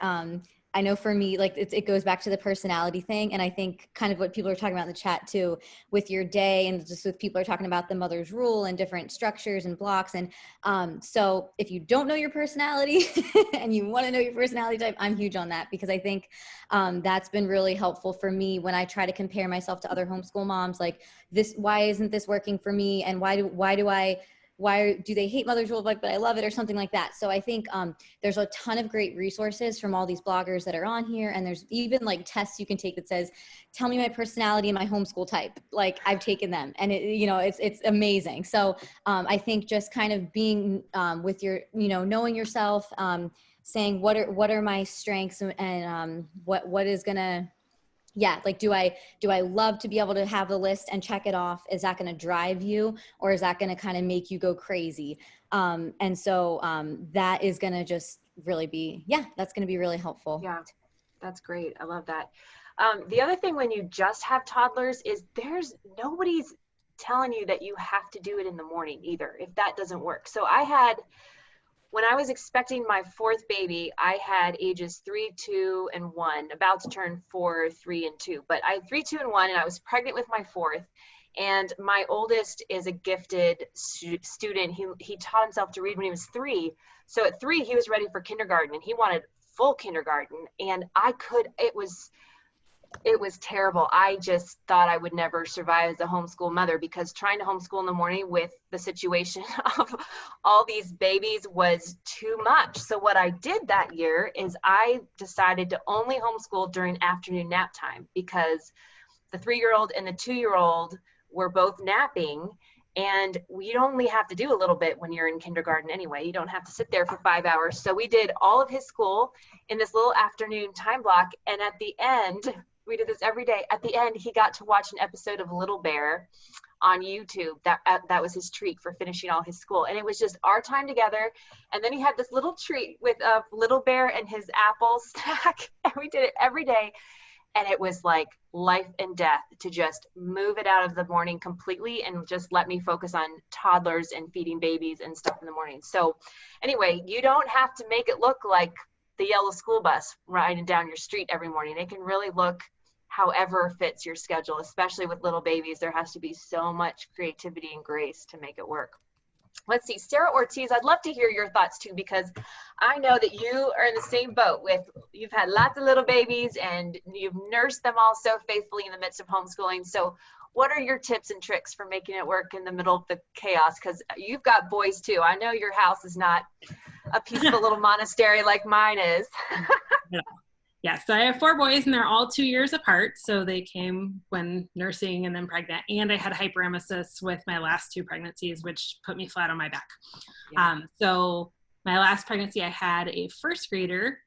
I know for me, like it goes back to the personality thing. And I think kind of what people are talking about in the chat too, with your day, and just with people are talking about the mother's rule and different structures and blocks. And so if you don't know your personality and you want to know your personality type, I'm huge on that, because I think that's been really helpful for me when I try to compare myself to other homeschool moms, like this, why isn't this working for me? And why do they hate mother's rule, like, but I love it, or something like that. So I think there's a ton of great resources from all these bloggers that are on here. And there's even like tests you can take that says, tell me my personality and my homeschool type. Like I've taken them, and it, you know, it's amazing. So I think just kind of being with your, you know, knowing yourself, saying what are my strengths, and what is gonna, yeah, like, do I love to be able to have the list and check it off? Is that going to drive you, or is that going to kind of make you go crazy? And so that is going to just really be, yeah, that's going to be really helpful. Yeah, that's great. I love that. The other thing when you just have toddlers is nobody's telling you that you have to do it in the morning either, if that doesn't work. So when I was expecting my fourth baby, I had ages 3, 2, and 1, about to turn 4, 3, and 2. But I had 3, 2, and 1, and I was pregnant with my fourth. And my oldest is a gifted student. He taught himself to read when he was 3. So at 3, he was ready for kindergarten, and he wanted full kindergarten. And it was terrible. I just thought I would never survive as a homeschool mother, because trying to homeschool in the morning with the situation of all these babies was too much. So what I did that year is I decided to only homeschool during afternoon nap time, because the 3-year-old and the 2-year-old were both napping. And you only have to do a little bit when you're in kindergarten anyway. You don't have to sit there for 5 hours. So we did all of his school in this little afternoon time block. And at the end, we did this every day. At the end, he got to watch an episode of Little Bear on YouTube. That was his treat for finishing all his school. And it was just our time together. And then he had this little treat with Little Bear and his apple snack. And we did it every day. And it was like life and death to just move it out of the morning completely and just let me focus on toddlers and feeding babies and stuff in the morning. So anyway, you don't have to make it look like the yellow school bus riding down your street every morning. It can really look however fits your schedule, especially with little babies. There has to be so much creativity and grace to make it work. Let's see, Sarah Ortiz, I'd love to hear your thoughts too, because I know that you are in the same boat you've had lots of little babies and you've nursed them all so faithfully in the midst of homeschooling. So what are your tips and tricks for making it work in the middle of the chaos? Because you've got boys too. I know your house is not a peaceful little monastery like mine is. Yeah, so I have 4 boys, and they're all 2 years apart. So they came when nursing and then pregnant. And I had hyperemesis with my last 2 pregnancies, which put me flat on my back. Yeah. So my last pregnancy, I had a first grader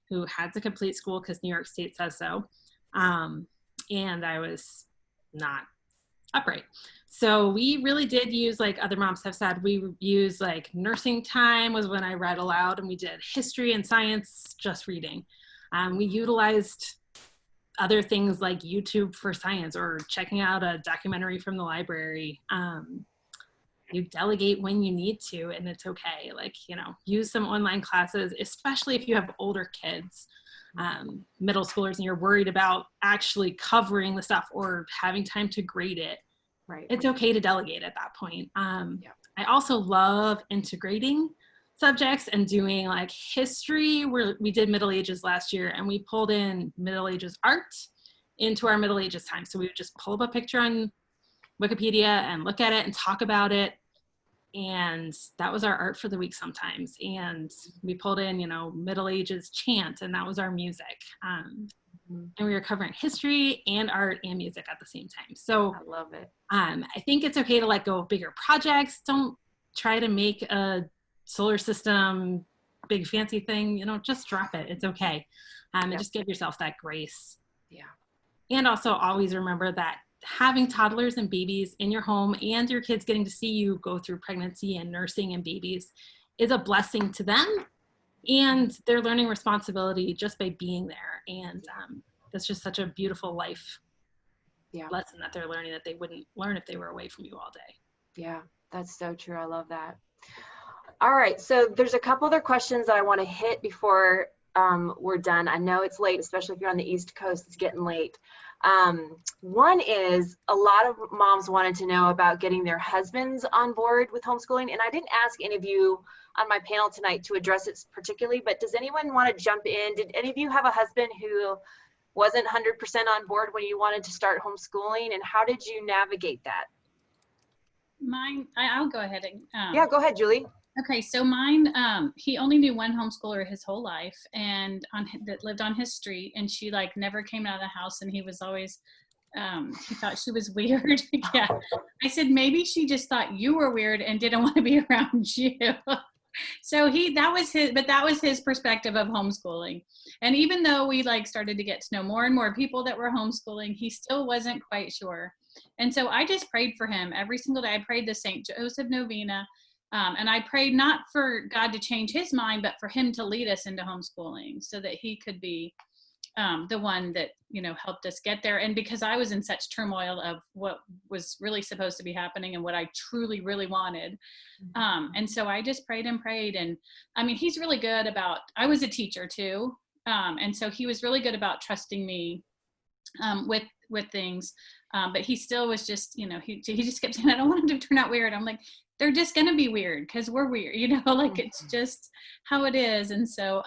who had to complete school because New York State says so. And I was not upright. So we really did use, like other moms have said, we used like nursing time was when I read aloud, and we did history and science, just reading. We utilized other things like YouTube for science, or checking out a documentary from the library. You delegate when you need to, and it's okay. Like, you know, use some online classes, especially if you have older kids, middle schoolers, and you're worried about actually covering the stuff or having time to grade it. Right. It's okay to delegate at that point. I also love integrating subjects and doing like history. We did Middle Ages last year, and we pulled in Middle Ages art into our Middle Ages time. So we would just pull up a picture on Wikipedia and look at it and talk about it. And that was our art for the week sometimes. And we pulled in, you know, Middle Ages chant, and that was our music. And we were covering history and art and music at the same time. So I love it. I think it's okay to let go of bigger projects. Don't try to make a solar system big fancy thing, you know, just drop it. It's okay. And just give yourself that grace. Yeah. And also always remember that having toddlers and babies in your home and your kids getting to see you go through pregnancy and nursing and babies is a blessing to them, and they're learning responsibility just by being there. And that's just such a beautiful life lesson that they're learning that they wouldn't learn if they were away from you all day. Yeah, that's so true. I love that. All right, so there's a couple other questions that I want to hit before we're done. I know it's late, especially if you're on the East Coast, it's getting late. One is, a lot of moms wanted to know about getting their husbands on board with homeschooling, and I didn't ask any of you on my panel tonight to address it particularly, but does anyone want to jump in? Did any of you have a husband who wasn't 100% on board when you wanted to start homeschooling, and how did you navigate that? Mine, I'll go ahead and yeah, go ahead, Julie. Okay, so mine, he only knew one homeschooler his whole life, and that lived on his street, and she like never came out of the house, and he was always, he thought she was weird. Yeah, I said maybe she just thought you were weird and didn't want to be around you. So that was his perspective of homeschooling. And even though we like started to get to know more and more people that were homeschooling, he still wasn't quite sure. And so I just prayed for him every single day. I prayed the St. Joseph Novena. And I prayed not for God to change his mind, but for him to lead us into homeschooling so that he could be the one that, you know, helped us get there. And because I was in such turmoil of what was really supposed to be happening and what I truly, really wanted. And so I just prayed and prayed. And I mean, he's really good about, I was a teacher too. And so he was really good about trusting me with things. But he still was just, you know, he just kept saying, I don't want him to turn out weird. I'm like, they're just going to be weird because we're weird, you know, like it's just how it is. And so,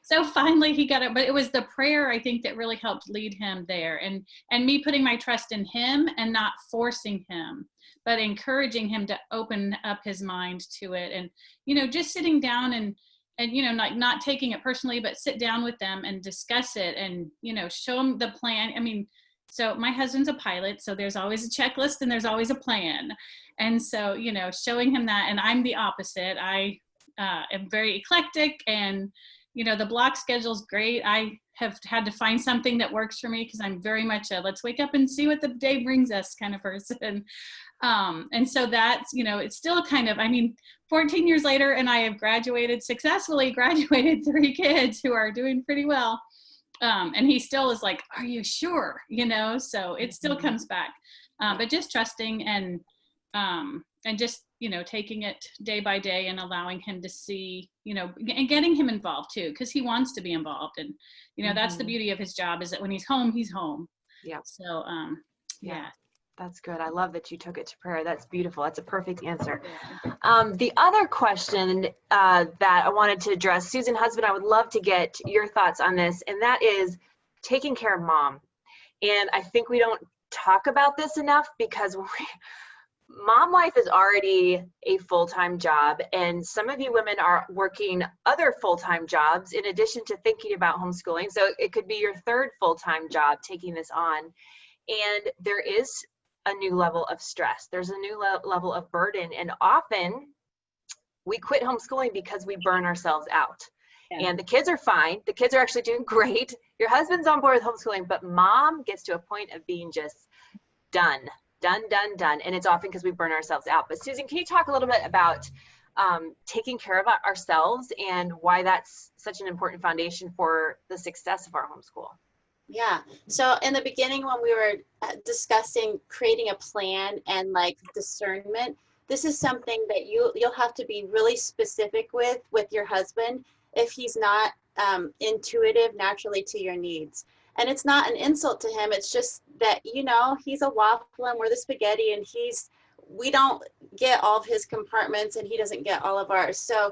so finally he got it, but it was the prayer, I think, that really helped lead him there, and me putting my trust in him and not forcing him, but encouraging him to open up his mind to it. And, you know, just sitting down and, you know, like not taking it personally, but sit down with them and discuss it and, you know, show them the plan. I mean, so my husband's a pilot, so there's always a checklist and there's always a plan. And so, you know, showing him that, and I'm the opposite. I am very eclectic, and, you know, the block schedule's great. I have had to find something that works for me because I'm very much a let's wake up and see what the day brings us kind of person. And so that's, you know, it's still kind of, I mean, 14 years later, and I have successfully graduated 3 kids who are doing pretty well. And he still is like, are you sure? You know, so it still comes back, but just trusting and just, you know, taking it day by day and allowing him to see, you know, and getting him involved too, because he wants to be involved. And, you know, that's the beauty of his job, is that when he's home, he's home. Yeah. So, yeah. That's good. I love that you took it to prayer. That's beautiful. That's a perfect answer. The other question that I wanted to address, Susan Husband, I would love to get your thoughts on this, and that is taking care of mom. And I think we don't talk about this enough because mom life is already a full-time job, and some of you women are working other full-time jobs in addition to thinking about homeschooling. So it could be your 3rd full-time job taking this on. And there is a new level of stress. There's a new level of burden. And often we quit homeschooling because we burn ourselves out. Yeah. And the kids are fine. The kids are actually doing great. Your husband's on board with homeschooling, but mom gets to a point of being just done. And it's often because we burn ourselves out. But Susan, can you talk a little bit about taking care of ourselves and why that's such an important foundation for the success of our homeschool? Yeah. So in the beginning, when we were discussing creating a plan and like discernment, this is something that you'll have to be really specific with your husband if he's not intuitive naturally to your needs. And it's not an insult to him. It's just that, you know, he's a waffle and we're the spaghetti, and we don't get all of his compartments and he doesn't get all of ours. So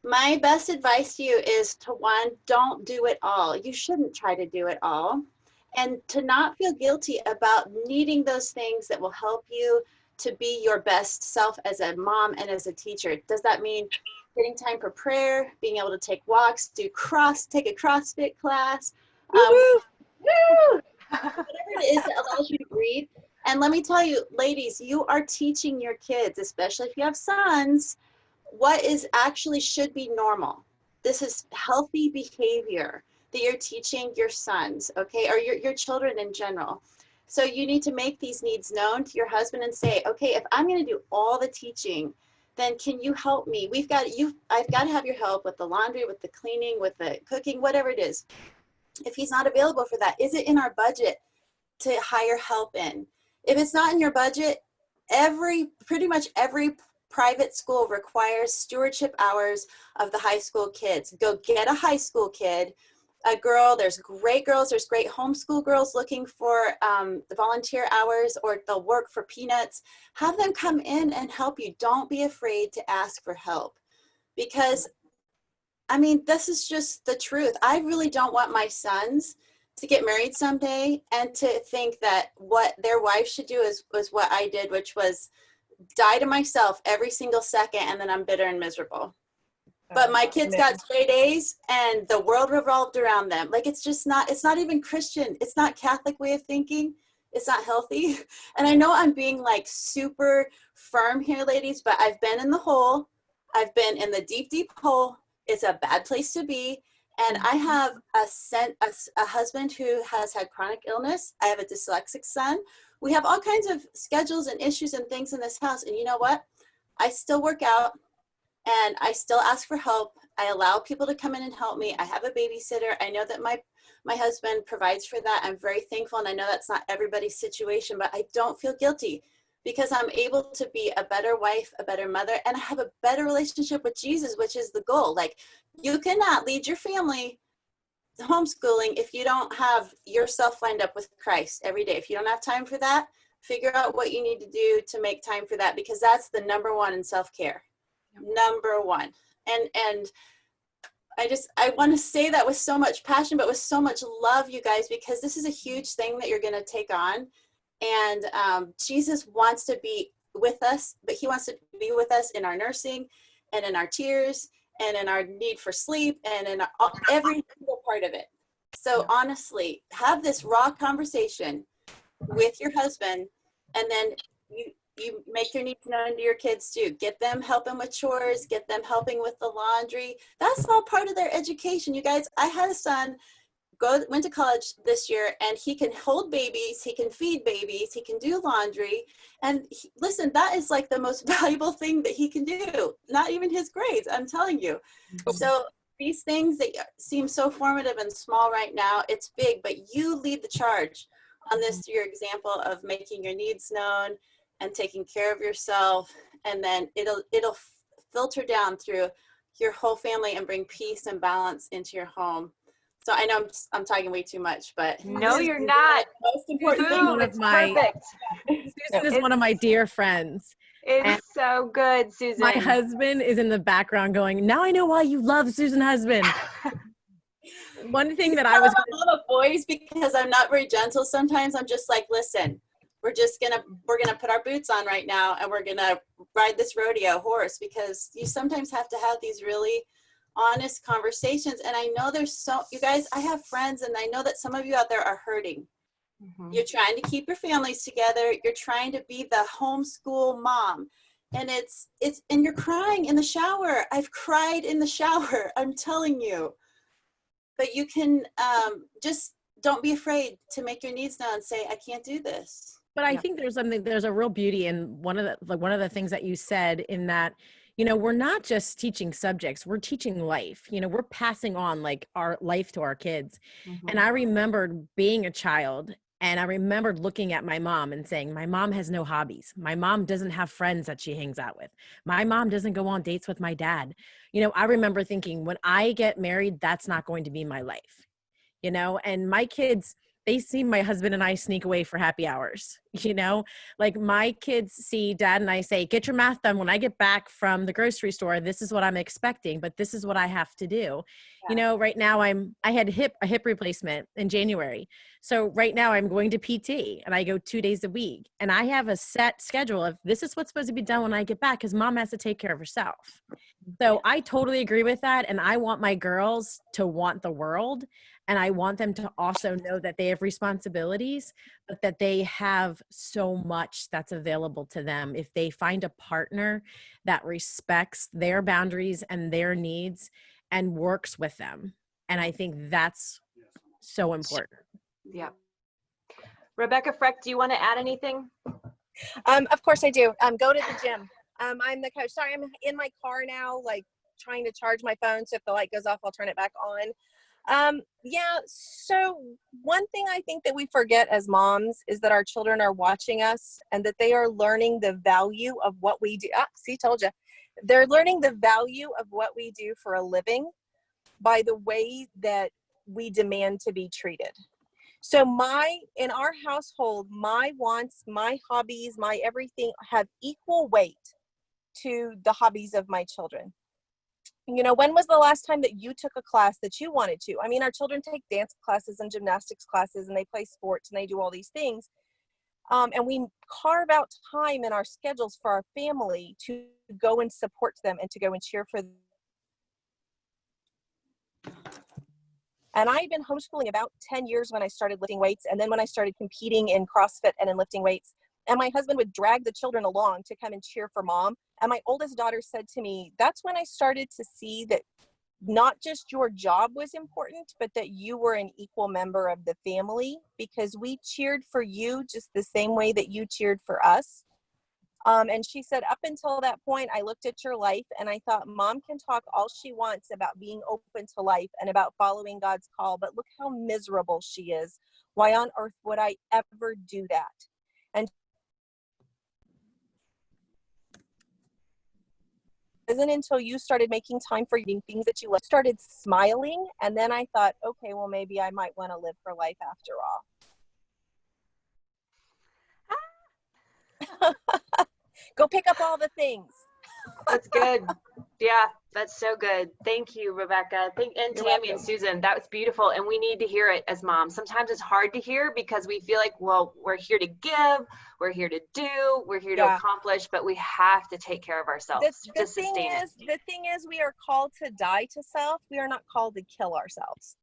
my best advice to you is to, one, don't do it all. You shouldn't try to do it all. And to not feel guilty about needing those things that will help you to be your best self as a mom and as a teacher. Does that mean getting time for prayer, being able to take walks, take a CrossFit class, whatever it is that allows you to breathe? And let me tell you, ladies, you are teaching your kids, especially if you have sons, what is actually should be normal. This is healthy behavior that you're teaching your sons, okay, or your children in general. So you need to make these needs known to your husband and say, okay, if I'm going to do all the teaching, then can you help me? I've got to have your help with the laundry, with the cleaning, with the cooking, whatever it is. If he's not available for that, is it in our budget to hire help in? If it's not in your budget, pretty much every private school requires stewardship hours of the high school kids. Go get a high school kid, a girl. There's great girls. There's great homeschool girls looking for the volunteer hours, or they'll work for peanuts. Have them come in and help you. Don't be afraid to ask for help, because I mean, this is just the truth. I really don't want my sons to get married someday and to think that what their wife should do was what I did, which was die to myself every single second, and then I'm bitter and miserable. But my kids got straight A's and the world revolved around them. Like, it's not even Christian. It's not Catholic way of thinking. It's not healthy. And I know I'm being like super firm here, ladies, but I've been in the hole. I've been in the deep, deep hole. It's a bad place to be. And I have a husband who has had chronic illness. I have a dyslexic son. We have all kinds of schedules and issues and things in this house. And you know what? I still work out and I still ask for help. I allow people to come in and help me. I have a babysitter. I know that my husband provides for that. I'm very thankful. And I know that's not everybody's situation, but I don't feel guilty because I'm able to be a better wife, a better mother, and I have a better relationship with Jesus, which is the goal. Like, you cannot lead your family homeschooling if you don't have yourself lined up with Christ every day. If you don't have time for that, figure out what you need to do to make time for that, because that's the number one in self-care. Number one. And I want to say that with so much passion, but with so much love, you guys, because this is a huge thing that you're going to take on. And Jesus wants to be with us, but he wants to be with us in our nursing and in our tears and in our need for sleep and in every single part of it. So honestly, have this raw conversation with your husband, and then you make your needs known to your kids too. Get them helping with chores, get them helping with the laundry. That's all part of their education. You guys, I had a son went to college this year, and he can hold babies, he can feed babies, he can do laundry. And listen, that is like the most valuable thing that he can do. Not even his grades, I'm telling you. So these things that seem so formative and small right now, it's big, but you lead the charge on this through your example of making your needs known and taking care of yourself. And then it'll filter down through your whole family and bring peace and balance into your home. So I know I'm talking way too much, but no, you're not. The most important thing. Susan is one of my dear friends. It's so good, Susan. My husband is in the background going, now I know why you love Susan husband. One thing that I was a lot of boys, because I'm not very gentle sometimes. I'm just like, listen, we're gonna put our boots on right now and we're gonna ride this rodeo horse, because you sometimes have to have these really honest conversations. And I know you guys, I have friends, and I know that some of you out there are hurting. Mm-hmm. You're trying to keep your families together. You're trying to be the homeschool mom, and and you're crying in the shower. I've cried in the shower, I'm telling you. But you can just don't be afraid to make your needs known and say, I can't do this. But I think there's a real beauty in one of the things that you said, in that, you know, we're not just teaching subjects, we're teaching life. You know, we're passing on like our life to our kids. Mm-hmm. And I remembered being a child And I remembered looking at my mom and saying, my mom has no hobbies. My mom doesn't have friends that she hangs out with. My mom doesn't go on dates with my dad. You know, I remember thinking, when I get married, that's not going to be my life. You know, and my kids, they see my husband and I sneak away for happy hours. You know, like my kids see dad and I say, get your math done when I get back from the grocery store. This is what I'm expecting, but this is what I have to do. Yeah. You know, right now I had a hip replacement in January. So right now I'm going to PT and I go 2 days a week, and I have a set schedule of this is what's supposed to be done when I get back, because mom has to take care of herself. So I totally agree with that. And I want my girls to want the world. And I want them to also know that they have responsibilities, but that they have so much that's available to them if they find a partner that respects their boundaries and their needs and works with them. And I think that's so important. Yeah. Rebecca Freck, do you want to add anything? Of course I do. Go to the gym. I'm the coach. Sorry, I'm in my car now, like trying to charge my phone. So if the light goes off, I'll turn it back on. Yeah, so one thing I think that we forget as moms is that our children are watching us and that they are learning the value of what we do. See, told you. They're learning the value of what we do for a living by the way that we demand to be treated. So in our household, my wants, my hobbies, my everything have equal weight to the hobbies of my children. You know, when was the last time that you took a class that you wanted to? I mean, our children take dance classes and gymnastics classes, and they play sports and they do all these things. And we carve out time in our schedules for our family to go and support them and to go and cheer for them. And I've been homeschooling about 10 years when I started lifting weights. And then when I started competing in CrossFit and in lifting weights, and my husband would drag the children along to come and cheer for mom. And my oldest daughter said to me, that's when I started to see that not just your job was important, but that you were an equal member of the family, because we cheered for you just the same way that you cheered for us. And she said, up until that point, I looked at your life and I thought, mom can talk all she wants about being open to life and about following God's call, but look how miserable she is. Why on earth would I ever do that? And it wasn't until you started making time for eating things that you started smiling. And then I thought, okay, well, maybe I might want to live for life after all. Go pick up all the things. That's good. Yeah, that's so good. Thank you, Rebecca. And Tammy and Susan, that was beautiful. And we need to hear it as moms. Sometimes it's hard to hear because we feel like, well, we're here to give, we're here to do, we're here to accomplish, but we have to take care of ourselves. The thing is, we are called to die to self. We are not called to kill ourselves.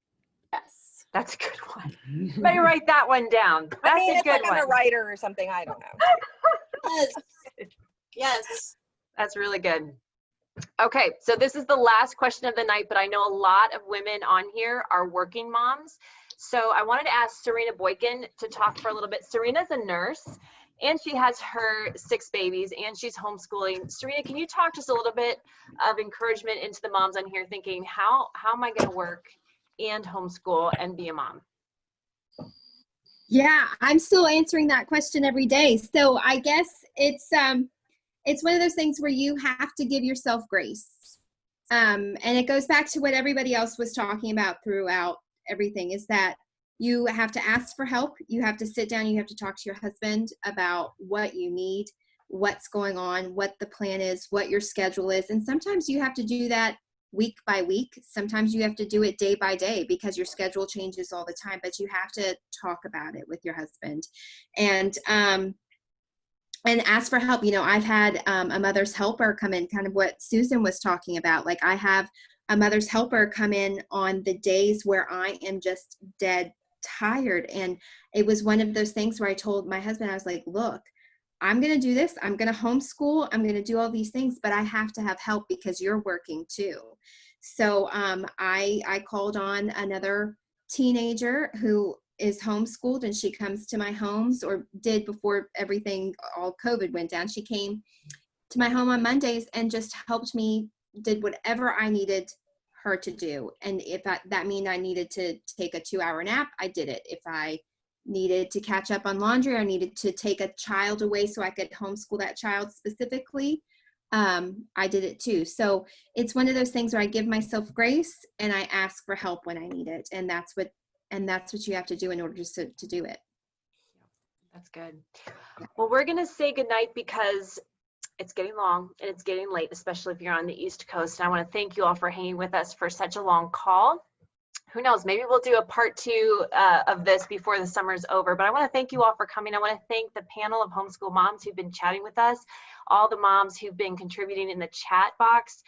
Yes. That's a good one. Maybe write that one down. That's a good one. I'm a writer or something. I don't know. Yes. That's really good. Okay, so this is the last question of the night, but I know a lot of women on here are working moms. So I wanted to ask Serena Boykin to talk for a little bit. Serena's a nurse, and she has her 6 babies, and she's homeschooling. Serena, can you talk just a little bit of encouragement into the moms on here thinking, how am I going to work and homeschool and be a mom? Yeah, I'm still answering that question every day. So I guess it's one of those things where you have to give yourself grace. And it goes back to what everybody else was talking about throughout everything, is that you have to ask for help. You have to sit down, you have to talk to your husband about what you need, what's going on, what the plan is, what your schedule is. And sometimes you have to do that week by week. Sometimes you have to do it day by day because your schedule changes all the time, but you have to talk about it with your husband and ask for help. You know, I've had a mother's helper come in, kind of what Susan was talking about. Like, I have a mother's helper come in on the days where I am just dead tired. And it was one of those things where I told my husband, I was like, look, I'm going to do this. I'm going to homeschool. I'm going to do all these things, but I have to have help because you're working too. So I called on another teenager who is homeschooled, and she comes to my homes, or did before everything, all COVID went down. She came to my home on Mondays and just helped me, did whatever I needed her to do. And if that meant I needed to take a 2-hour nap, I did it. If I needed to catch up on laundry, or needed to take a child away so I could homeschool that child specifically, I did it too. So it's one of those things where I give myself grace and I ask for help when I need it. And that's what you have to do in order to do it. That's good. Well, we're going to say goodnight because it's getting long and it's getting late, especially if you're on the East Coast. And I want to thank you all for hanging with us for such a long call. Who knows, maybe we'll do a part 2 of this before the summer's over. But I want to thank you all for coming. I want to thank the panel of homeschool moms who've been chatting with us, all the moms who've been contributing in the chat box.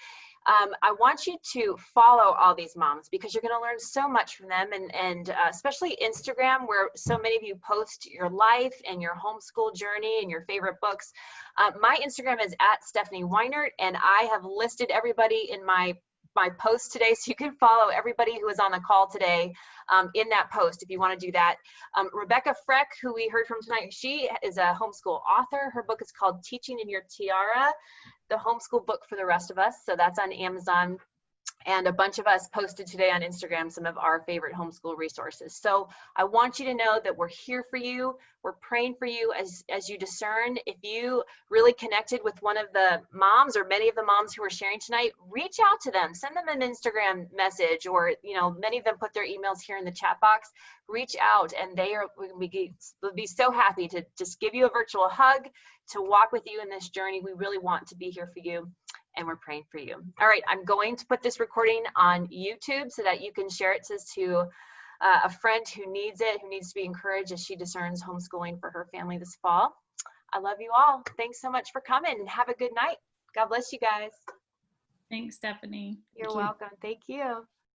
I want you to follow all these moms because you're going to learn so much from them, and especially Instagram, where so many of you post your life and your homeschool journey and your favorite books. My Instagram is @Stephanie Weinert, and I have listed everybody in my post today, so you can follow everybody who is on the call today in that post if you want to do that. Rebecca Freck, who we heard from tonight, she is a homeschool author. Her book is called Teaching in Your Tiara, the homeschool book for the rest of us. So that's on Amazon. And a bunch of us posted today on Instagram some of our favorite homeschool resources. So I want you to know that we're here for you. We're praying for you as you discern. If you really connected with one of the moms or many of the moms who are sharing tonight, reach out to them, send them an Instagram message, or, you know, many of them put their emails here in the chat box. Reach out, and we'll be so happy to just give you a virtual hug, to walk with you in this journey. We really want to be here for you, and we're praying for you. All right, I'm going to put this recording on YouTube so that you can share it to a friend who needs it, who needs to be encouraged as she discerns homeschooling for her family this fall. I love you all. Thanks so much for coming, and have a good night. God bless you guys. Thanks, Stephanie. You're welcome. Thank you.